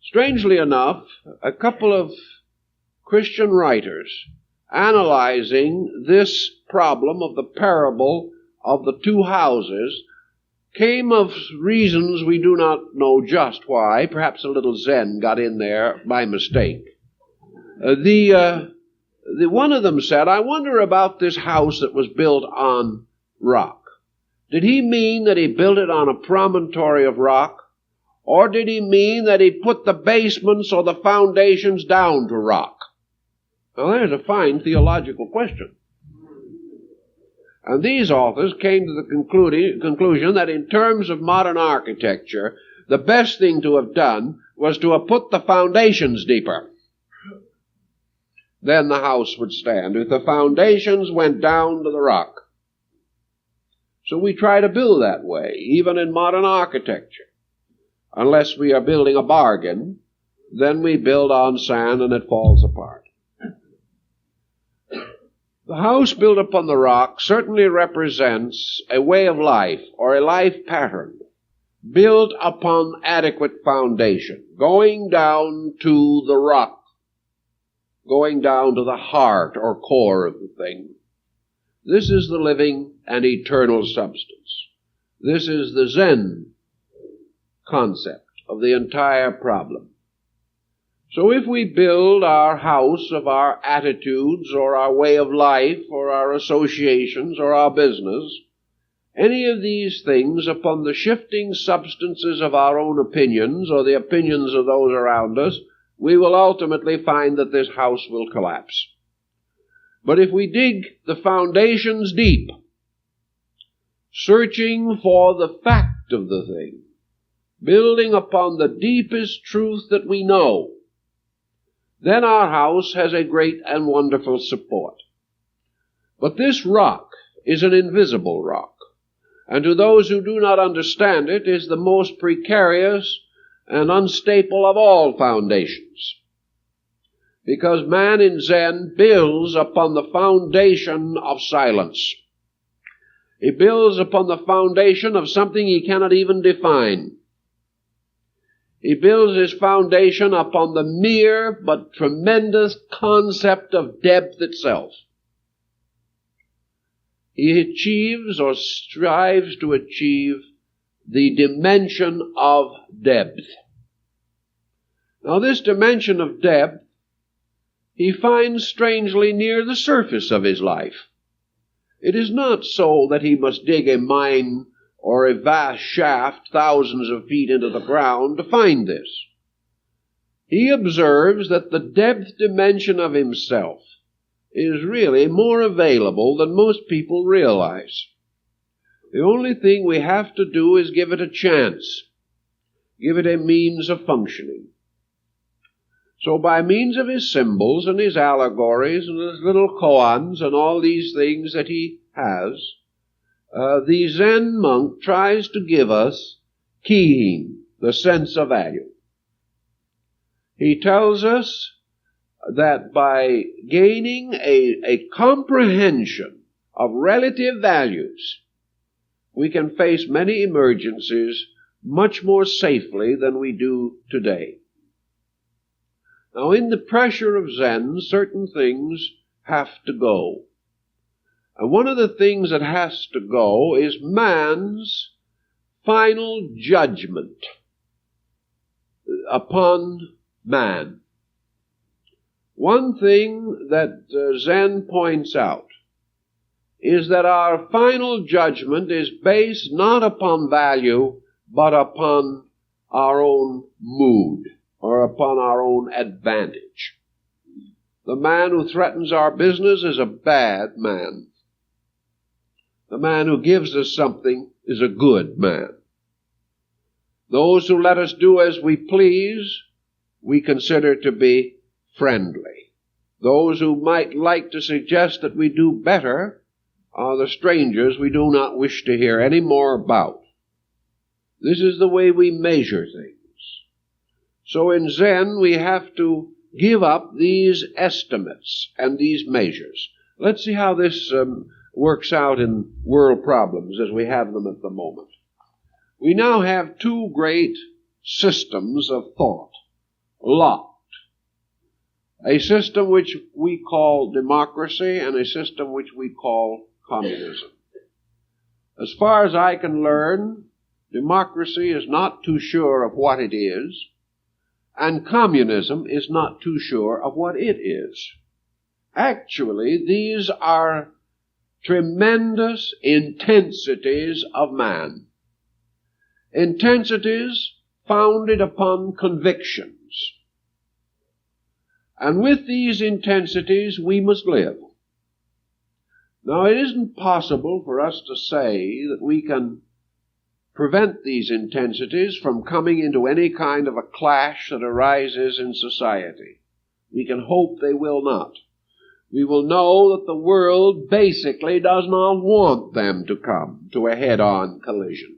Strangely enough, a couple of Christian writers, analyzing this problem of the parable of the 2 houses, came of reasons we do not know just why. Perhaps a little Zen got in there by mistake. One of them said, I wonder about this house that was built on rock. Did he mean that he built it on a promontory of rock? Or did he mean that he put the basements or the foundations down to rock? Now there's a fine theological question. And these authors came to the conclusion that in terms of modern architecture, the best thing to have done was to have put the foundations deeper. Then the house would stand if the foundations went down to the rock. So we try to build that way, even in modern architecture. Unless we are building a bargain, then we build on sand and it falls apart. The house built upon the rock certainly represents a way of life or a life pattern built upon adequate foundation, going down to the rock, going down to the heart or core of the thing. This is the living and eternal substance. This is the Zen concept of the entire problem. So if we build our house of our attitudes or our way of life or our associations or our business, any of these things upon the shifting substances of our own opinions or the opinions of those around us, we will ultimately find that this house will collapse. But if we dig the foundations deep, searching for the fact of the thing, building upon the deepest truth that we know, then our house has a great and wonderful support. But this rock is an invisible rock, and to those who do not understand it, is the most precarious and unstable of all foundations. Because man in Zen builds upon the foundation of silence. He builds upon the foundation of something he cannot even define. He builds his foundation upon the mere but tremendous concept of depth itself. He achieves or strives to achieve the dimension of depth. Now this dimension of depth he finds strangely near the surface of his life. It is not so that he must dig a mine or a vast shaft thousands of feet into the ground to find this. He observes that the depth dimension of himself is really more available than most people realize. The only thing we have to do is give it a chance. give it a means of functioning. So by means of his symbols and his allegories and his little koans and all these things that he has, the Zen monk tries to give us kihin, the sense of value. He tells us that by gaining a comprehension of relative values, we can face many emergencies much more safely than we do today. Now, in the pressure of Zen, certain things have to go. And one of the things that has to go is man's final judgment upon man. One thing that Zen points out is that our final judgment is based not upon value, but upon our own mood, or upon our own advantage. The man who threatens our business is a bad man. The man who gives us something is a good man. Those who let us do as we please, we consider to be friendly. Those who might like to suggest that we do better are the strangers we do not wish to hear any more about. This is the way we measure things. So in Zen, we have to give up these estimates and these measures. Let's see how this works out in world problems as we have them at the moment. We now have two great systems of thought locked. A system which we call democracy and a system which we call communism. As far as I can learn, democracy is not too sure of what it is, and communism is not too sure of what it is. Actually, these are tremendous intensities of man. Intensities founded upon convictions. And with these intensities, we must live. Now, it isn't possible for us to say that we can prevent these intensities from coming into any kind of a clash that arises in society. We can hope they will not. We will know that the world basically does not want them to come to a head-on collision.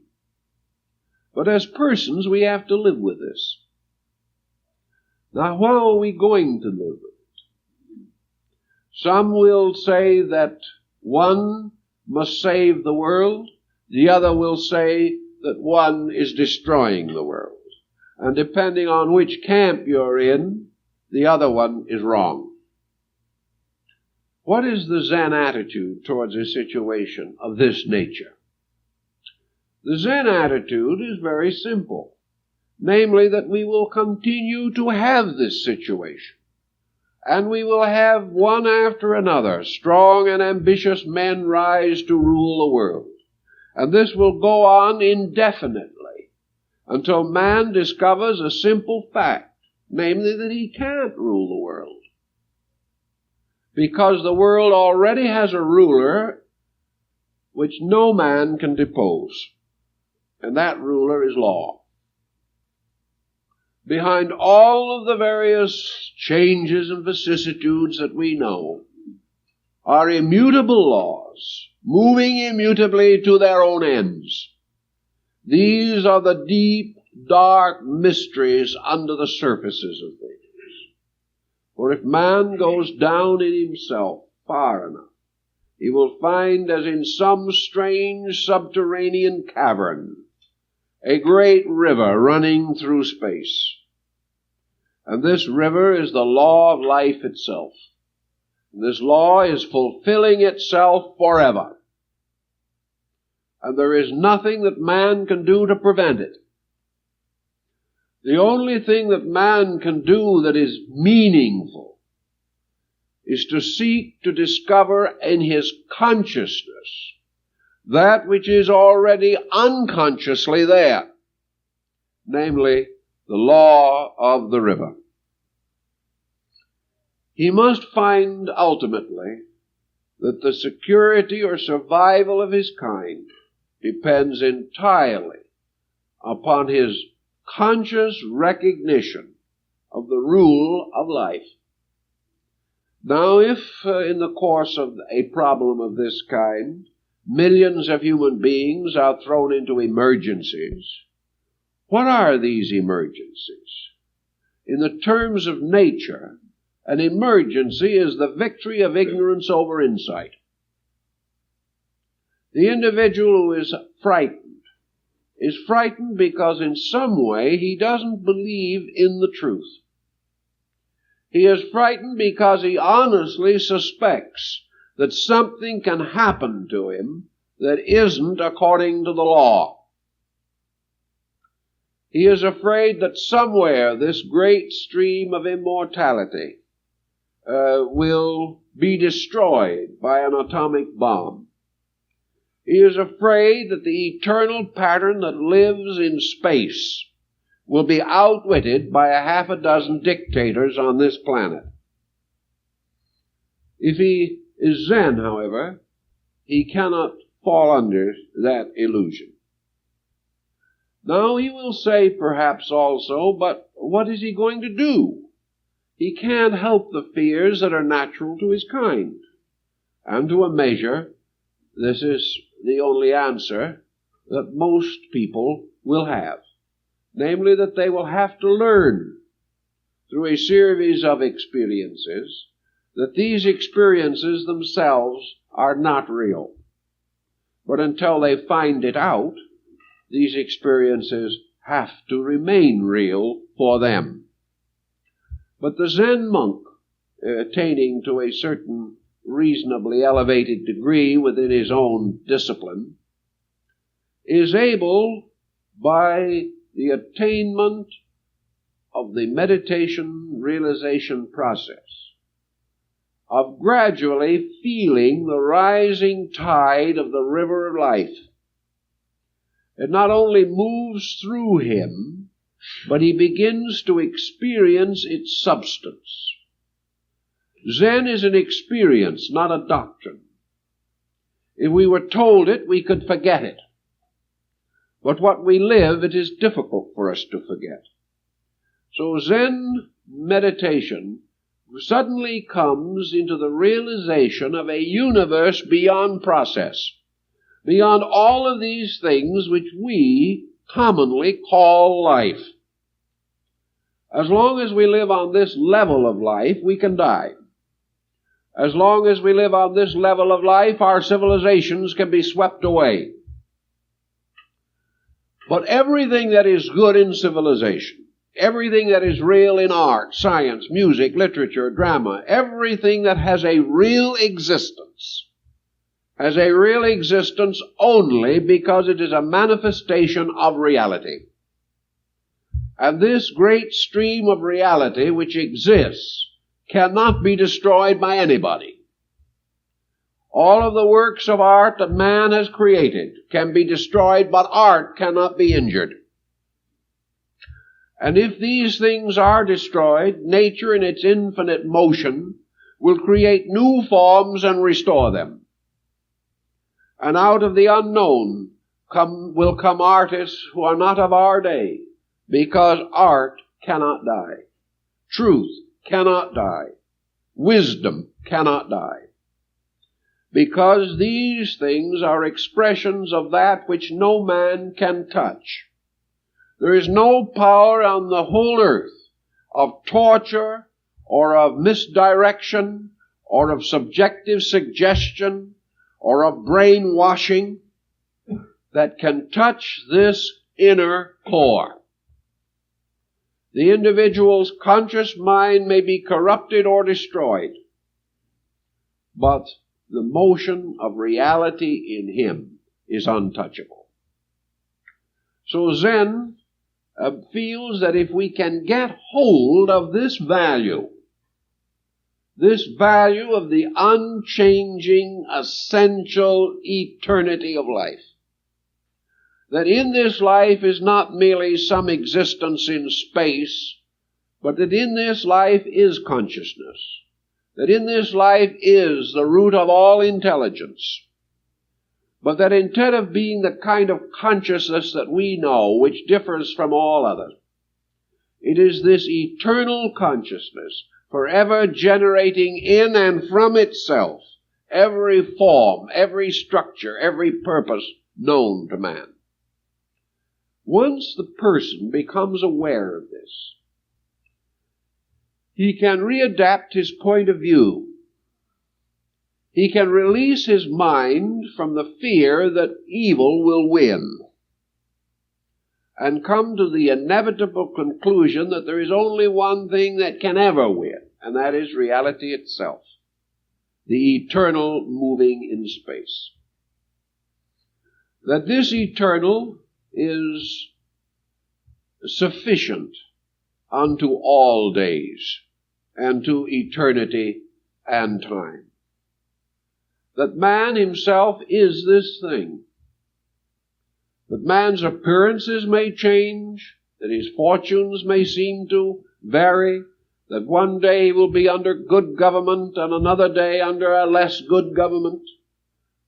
But as persons, we have to live with this. Now, how are we going to live with it? Some will say that one must save the world. The other will say that one is destroying the world. And depending on which camp you're in, the other one is wrong. What is the Zen attitude towards a situation of this nature? The Zen attitude is very simple. Namely, that we will continue to have this situation. And we will have one after another strong and ambitious men rise to rule the world. And this will go on indefinitely until man discovers a simple fact, namely that he can't rule the world. Because the world already has a ruler which no man can depose. And that ruler is law. Behind all of the various changes and vicissitudes that we know are immutable laws, moving immutably to their own ends. These are the deep, dark mysteries under the surfaces of things. For if man goes down in himself far enough, he will find, as in some strange subterranean cavern, a great river running through space. And this river is the law of life itself. This law is fulfilling itself forever. And there is nothing that man can do to prevent it. The only thing that man can do that is meaningful is to seek to discover in his consciousness that which is already unconsciously there, namely the law of the river. He must find ultimately that the security or survival of his kind depends entirely upon his conscious recognition of the rule of life. Now, if in the course of a problem of this kind, millions of human beings are thrown into emergencies, what are these emergencies? In the terms of nature, an emergency is the victory of ignorance over insight. The individual who is frightened because in some way he doesn't believe in the truth. He is frightened because he honestly suspects that something can happen to him that isn't according to the law. He is afraid that somewhere this great stream of immortality will be destroyed by an atomic bomb. He is afraid that the eternal pattern that lives in space will be outwitted by a half a dozen dictators on this planet. If he is Zen, however, he cannot fall under that illusion. Now he will say perhaps also, but what is he going to do? He can't help the fears that are natural to his kind. And to a measure, this is the only answer that most people will have. Namely, that they will have to learn through a series of experiences that these experiences themselves are not real. But until they find it out, these experiences have to remain real for them. But the Zen monk, attaining to a certain reasonably elevated degree within his own discipline, is able, by the attainment of the meditation realization process, of gradually feeling the rising tide of the river of life. It not only moves through him, but he begins to experience its substance. Zen is an experience, not a doctrine. If we were told it, we could forget it. But what we live, it is difficult for us to forget. So Zen meditation suddenly comes into the realization of a universe beyond process, beyond all of these things which we commonly call life. As long as we live on this level of life, we can die. As long as we live on this level of life, our civilizations can be swept away. But everything that is good in civilization, everything that is real in art, science, music, literature, drama, everything that has a real existence, has a real existence only because it is a manifestation of reality. And this great stream of reality which exists cannot be destroyed by anybody. All of the works of art that man has created can be destroyed, but art cannot be injured. And if these things are destroyed, nature in its infinite motion will create new forms and restore them. And out of the unknown will come artists who are not of our day, because art cannot die. Truth cannot die. Wisdom cannot die. Because these things are expressions of that which no man can touch. There is no power on the whole earth of torture or of misdirection or of subjective suggestion or of brainwashing that can touch this inner core. The individual's conscious mind may be corrupted or destroyed, but the motion of reality in him is untouchable. So Zen feels that if we can get hold of this value of the unchanging, essential eternity of life, that in this life is not merely some existence in space, but that in this life is consciousness, that in this life is the root of all intelligence, but that instead of being the kind of consciousness that we know, which differs from all others, it is this eternal consciousness, forever generating in and from itself every form, every structure, every purpose known to man. Once the person becomes aware of this, he can readapt his point of view. He can release his mind from the fear that evil will win and come to the inevitable conclusion that there is only one thing that can ever win, and that is reality itself, the eternal moving in space. That this eternal is sufficient unto all days and to eternity and time. That man himself is this thing. That man's appearances may change, that his fortunes may seem to vary, that one day he will be under good government and another day under a less good government,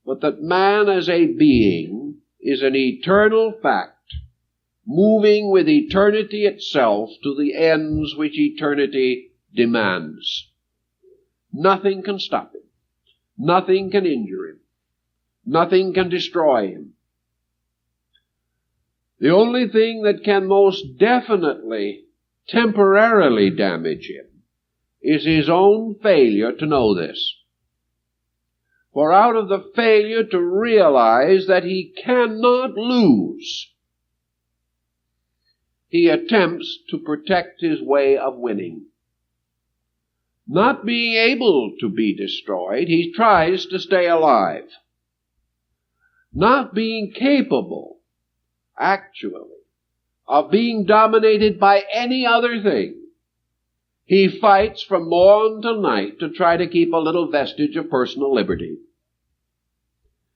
but that man as a being is an eternal fact, moving with eternity itself to the ends which eternity demands. Nothing can stop him. Nothing can injure him. Nothing can destroy him. The only thing that can most definitely, temporarily damage him is his own failure to know this. For out of the failure to realize that he cannot lose, he attempts to protect his way of winning. Not being able to be destroyed, he tries to stay alive. Not being capable, actually, of being dominated by any other thing, he fights from morn till night to try to keep a little vestige of personal liberty.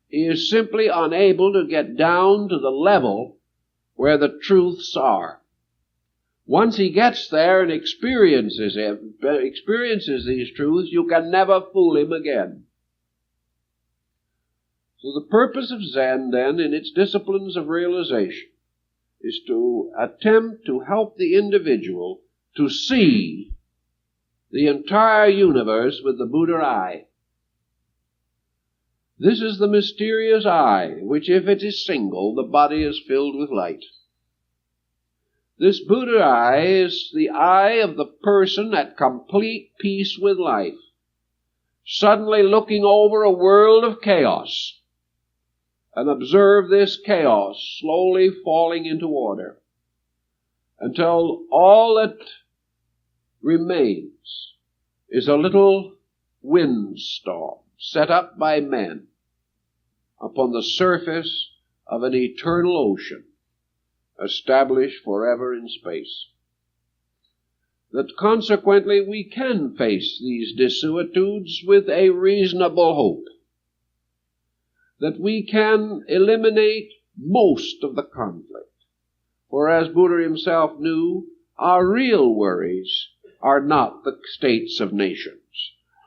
He is simply unable to get down to the level where the truths are. Once he gets there and experiences these truths, you can never fool him again. So the purpose of Zen, then, in its disciplines of realization, is to attempt to help the individual to see the entire universe with the Buddha eye. This is the mysterious eye, which if it is single, the body is filled with light. This Buddha eye is the eye of the person at complete peace with life, suddenly looking over a world of chaos, and observe this chaos slowly falling into order, until all that remains is a little windstorm set up by men upon the surface of an eternal ocean, established forever in space. That consequently we can face these vicissitudes with a reasonable hope. That we can eliminate most of the conflict. For as Buddha himself knew, our real worries are not the states of nations.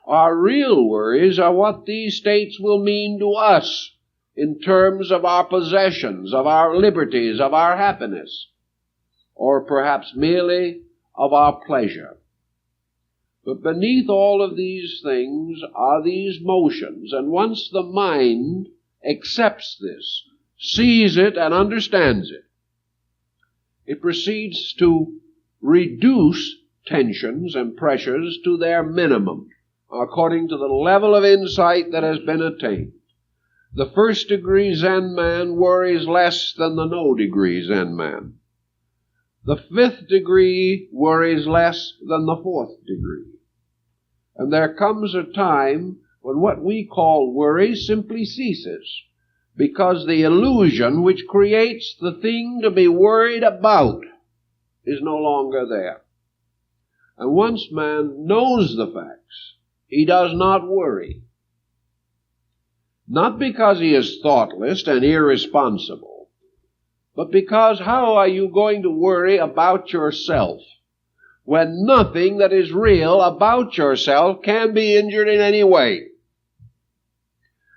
Our real worries are what these states will mean to us in terms of our possessions, of our liberties, of our happiness, or perhaps merely of our pleasure. But beneath all of these things are these motions, and once the mind accepts this, sees it and understands it, it proceeds to reduce tensions and pressures to their minimum, according to the level of insight that has been attained. The first degree Zen man worries less than the no degree Zen man. The fifth degree worries less than the fourth degree. And there comes a time when what we call worry simply ceases, because the illusion which creates the thing to be worried about is no longer there. And once man knows the facts, he does not worry. Not because he is thoughtless and irresponsible, but because how are you going to worry about yourself when nothing that is real about yourself can be injured in any way?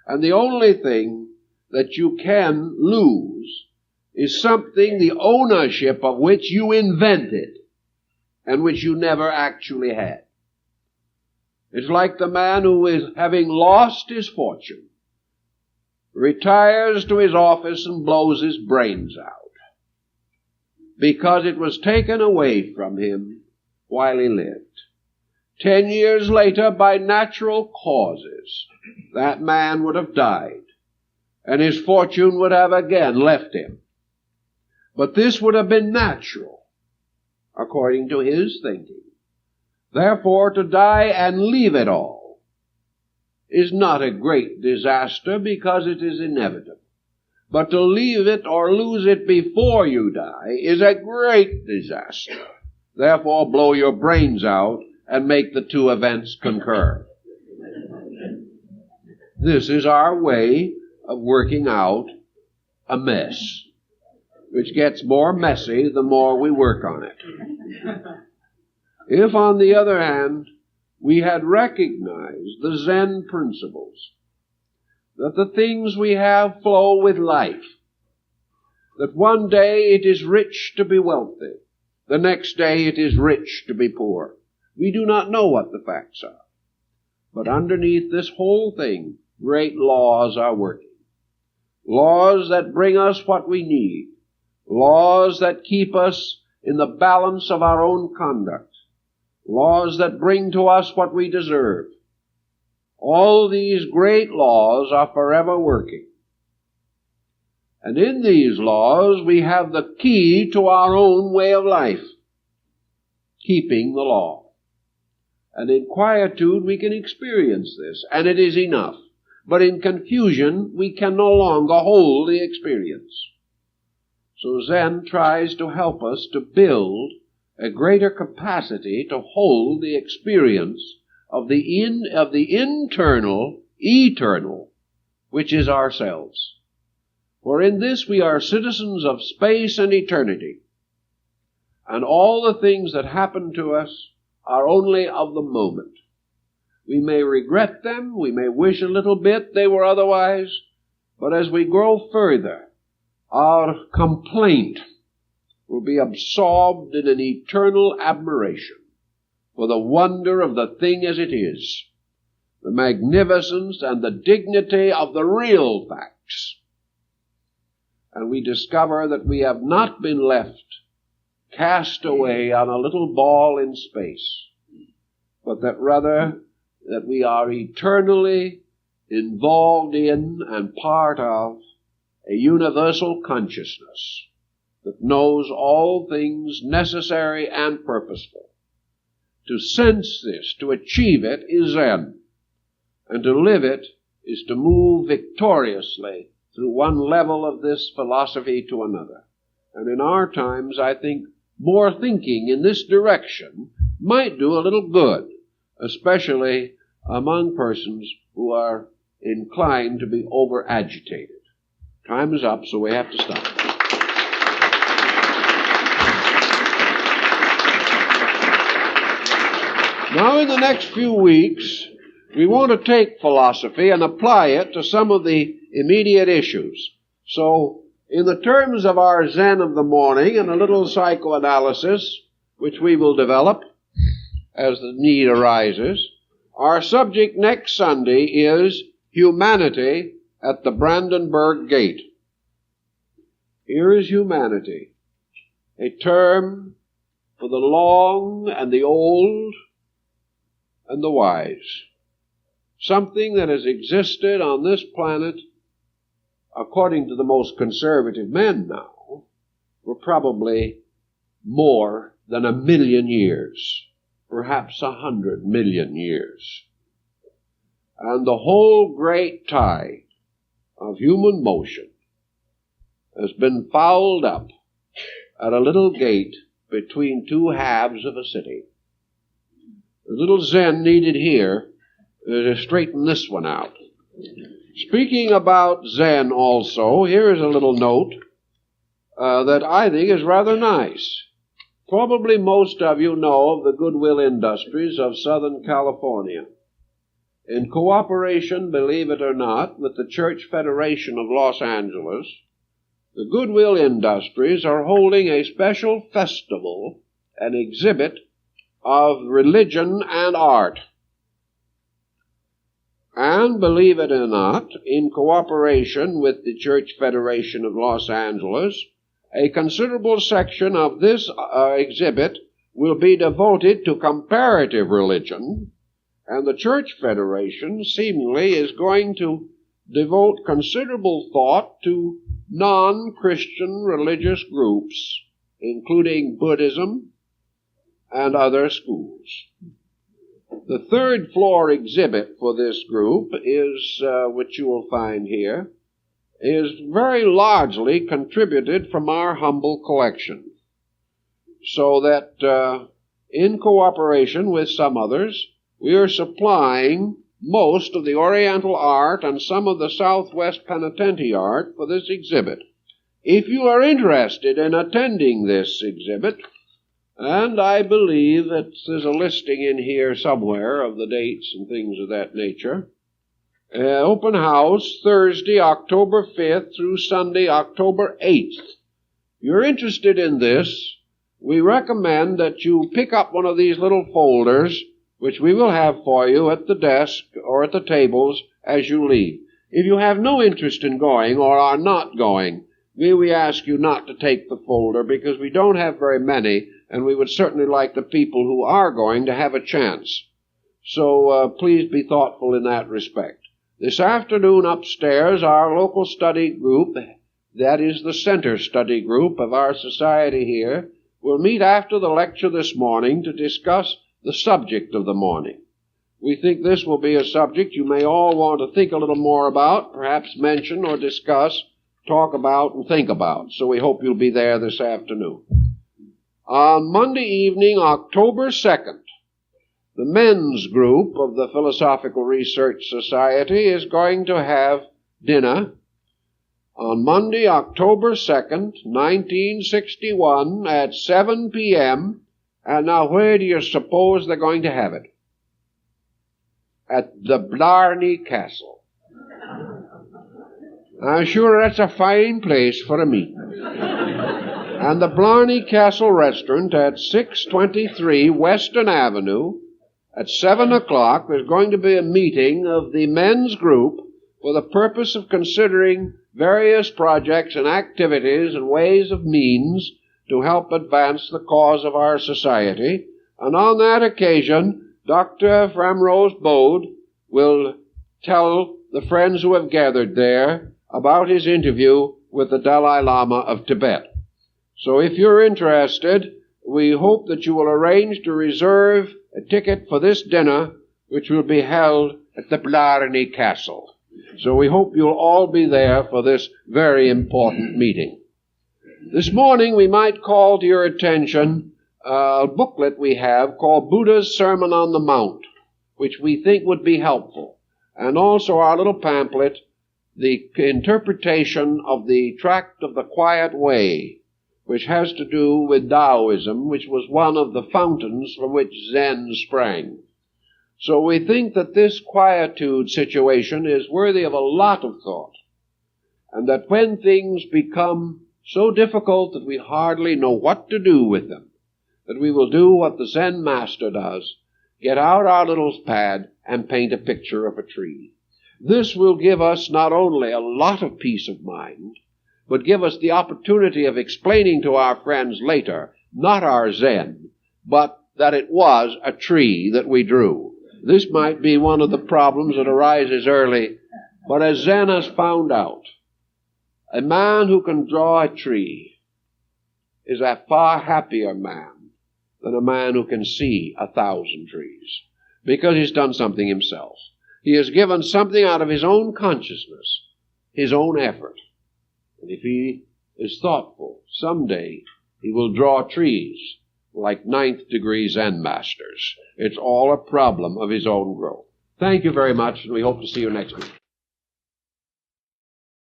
And the only thing that you can lose is something, the ownership of which you invented and which you never actually had. It's like the man who is, having lost his fortune, retires to his office and blows his brains out because it was taken away from him while he lived. 10 years later, by natural causes, that man would have died, and his fortune would have again left him. But this would have been natural, according to his thinking. Therefore, to die and leave it all is not a great disaster because it is inevitable. But to leave it or lose it before you die is a great disaster. Therefore, blow your brains out and make the two events concur. This is our way of working out a mess, which gets more messy the more we work on it. If, on the other hand, we had recognized the Zen principles, that the things we have flow with life, that one day it is rich to be wealthy, the next day it is rich to be poor. We do not know what the facts are. But underneath this whole thing, great laws are working. Laws that bring us what we need. Laws that keep us in the balance of our own conduct. Laws that bring to us what we deserve. All these great laws are forever working. And in these laws we have the key to our own way of life, keeping the law. And in quietude we can experience this, and it is enough. But in confusion we can no longer hold the experience. So Zen tries to help us to build a greater capacity to hold the experience of the internal, eternal, which is ourselves. For in this we are citizens of space and eternity, and all the things that happen to us are only of the moment. We may regret them, we may wish a little bit they were otherwise, but as we grow further, our complaint will be absorbed in an eternal admiration for the wonder of the thing as it is, the magnificence and the dignity of the real facts. And we discover that we have not been left cast away on a little ball in space, but that rather that we are eternally involved in and part of a universal consciousness that knows all things necessary and purposeful. To sense this, to achieve it, is Zen, and to live it is to move victoriously through one level of this philosophy to another. And in our times, I think more thinking in this direction might do a little good, especially among persons who are inclined to be over-agitated. Time is up, so we have to stop. Now, in the next few weeks, we want to take philosophy and apply it to some of the immediate issues. So, in the terms of our Zen of the morning and a little psychoanalysis, which we will develop as the need arises, our subject next Sunday is humanity at the Brandenburg Gate. Here is humanity, a term for the long and the old and the wise. Something that has existed on this planet, according to the most conservative men now, for probably more than 1 million years, perhaps 100 million years. And the whole great tide of human motion has been fouled up at a little gate between two halves of a city. A little Zen needed here to straighten this one out. Speaking about Zen also, here is a little note that I think is rather nice. Probably most of you know of the Goodwill Industries of Southern California. in cooperation, believe it or not, with the Church Federation of Los Angeles, the Goodwill Industries are holding a special festival, an exhibit of religion and art. And, believe it or not, in cooperation with the Church Federation of Los Angeles, a considerable section of this exhibit will be devoted to comparative religion, and the Church Federation seemingly is going to devote considerable thought to non-Christian religious groups, including Buddhism and other schools. The third floor exhibit for this group is, which you will find here, is very largely contributed from our humble collection. So that in cooperation with some others, we are supplying most of the Oriental art and some of the Southwest Penitente art for this exhibit. If you are interested in attending this exhibit, and I believe that there's a listing in here somewhere of the dates and things of that nature, open house Thursday, October 5th through Sunday, October 8th. If you're interested in this, we recommend that you pick up one of these little folders, which we will have for you at the desk or at the tables as you leave. If you have no interest in going or are not going, we ask you not to take the folder because we don't have very many, and we would certainly like the people who are going to have a chance. So please be thoughtful in that respect. This afternoon upstairs, our local study group, that is the center study group of our society here, will meet after the lecture this morning to discuss the subject of the morning. We think this will be a subject you may all want to think a little more about, perhaps mention or discuss, talk about and think about. So we hope you'll be there this afternoon. On Monday evening, October 2nd, the men's group of the Philosophical Research Society is going to have dinner on Monday, October 2nd, 1961 at 7 p.m. And now where do you suppose they're going to have it? At the Blarney Castle. I'm sure that's a fine place for a meeting. And the Blarney Castle Restaurant at 623 Western Avenue at 7 o'clock, there's going to be a meeting of the men's group for the purpose of considering various projects and activities and ways of means to help advance the cause of our society. And on that occasion, Dr. Framrose Bode will tell the friends who have gathered there about his interview with the Dalai Lama of Tibet. So if you're interested, we hope that you will arrange to reserve a ticket for this dinner, which will be held at the Blarney Castle. So we hope you'll all be there for this very important meeting. This morning we might call to your attention a booklet we have called Buddha's Sermon on the Mount, which we think would be helpful, and also our little pamphlet, The Interpretation of the Tract of the Quiet Way, which has to do with Taoism, which was one of the fountains from which Zen sprang. So we think that this quietude situation is worthy of a lot of thought, and that when things become so difficult that we hardly know what to do with them, that we will do what the Zen master does, get out our little pad and paint a picture of a tree. This will give us not only a lot of peace of mind, but give us the opportunity of explaining to our friends later, not our Zen, but that it was a tree that we drew. This might be one of the problems that arises early, but as Zen has found out, a man who can draw a tree is a far happier man than a man who can see 1,000 trees, because he's done something himself. He has given something out of his own consciousness, his own effort. And if he is thoughtful, someday he will draw trees like ninth-degree Zen masters. It's all a problem of his own growth. Thank you very much, and we hope to see you next week.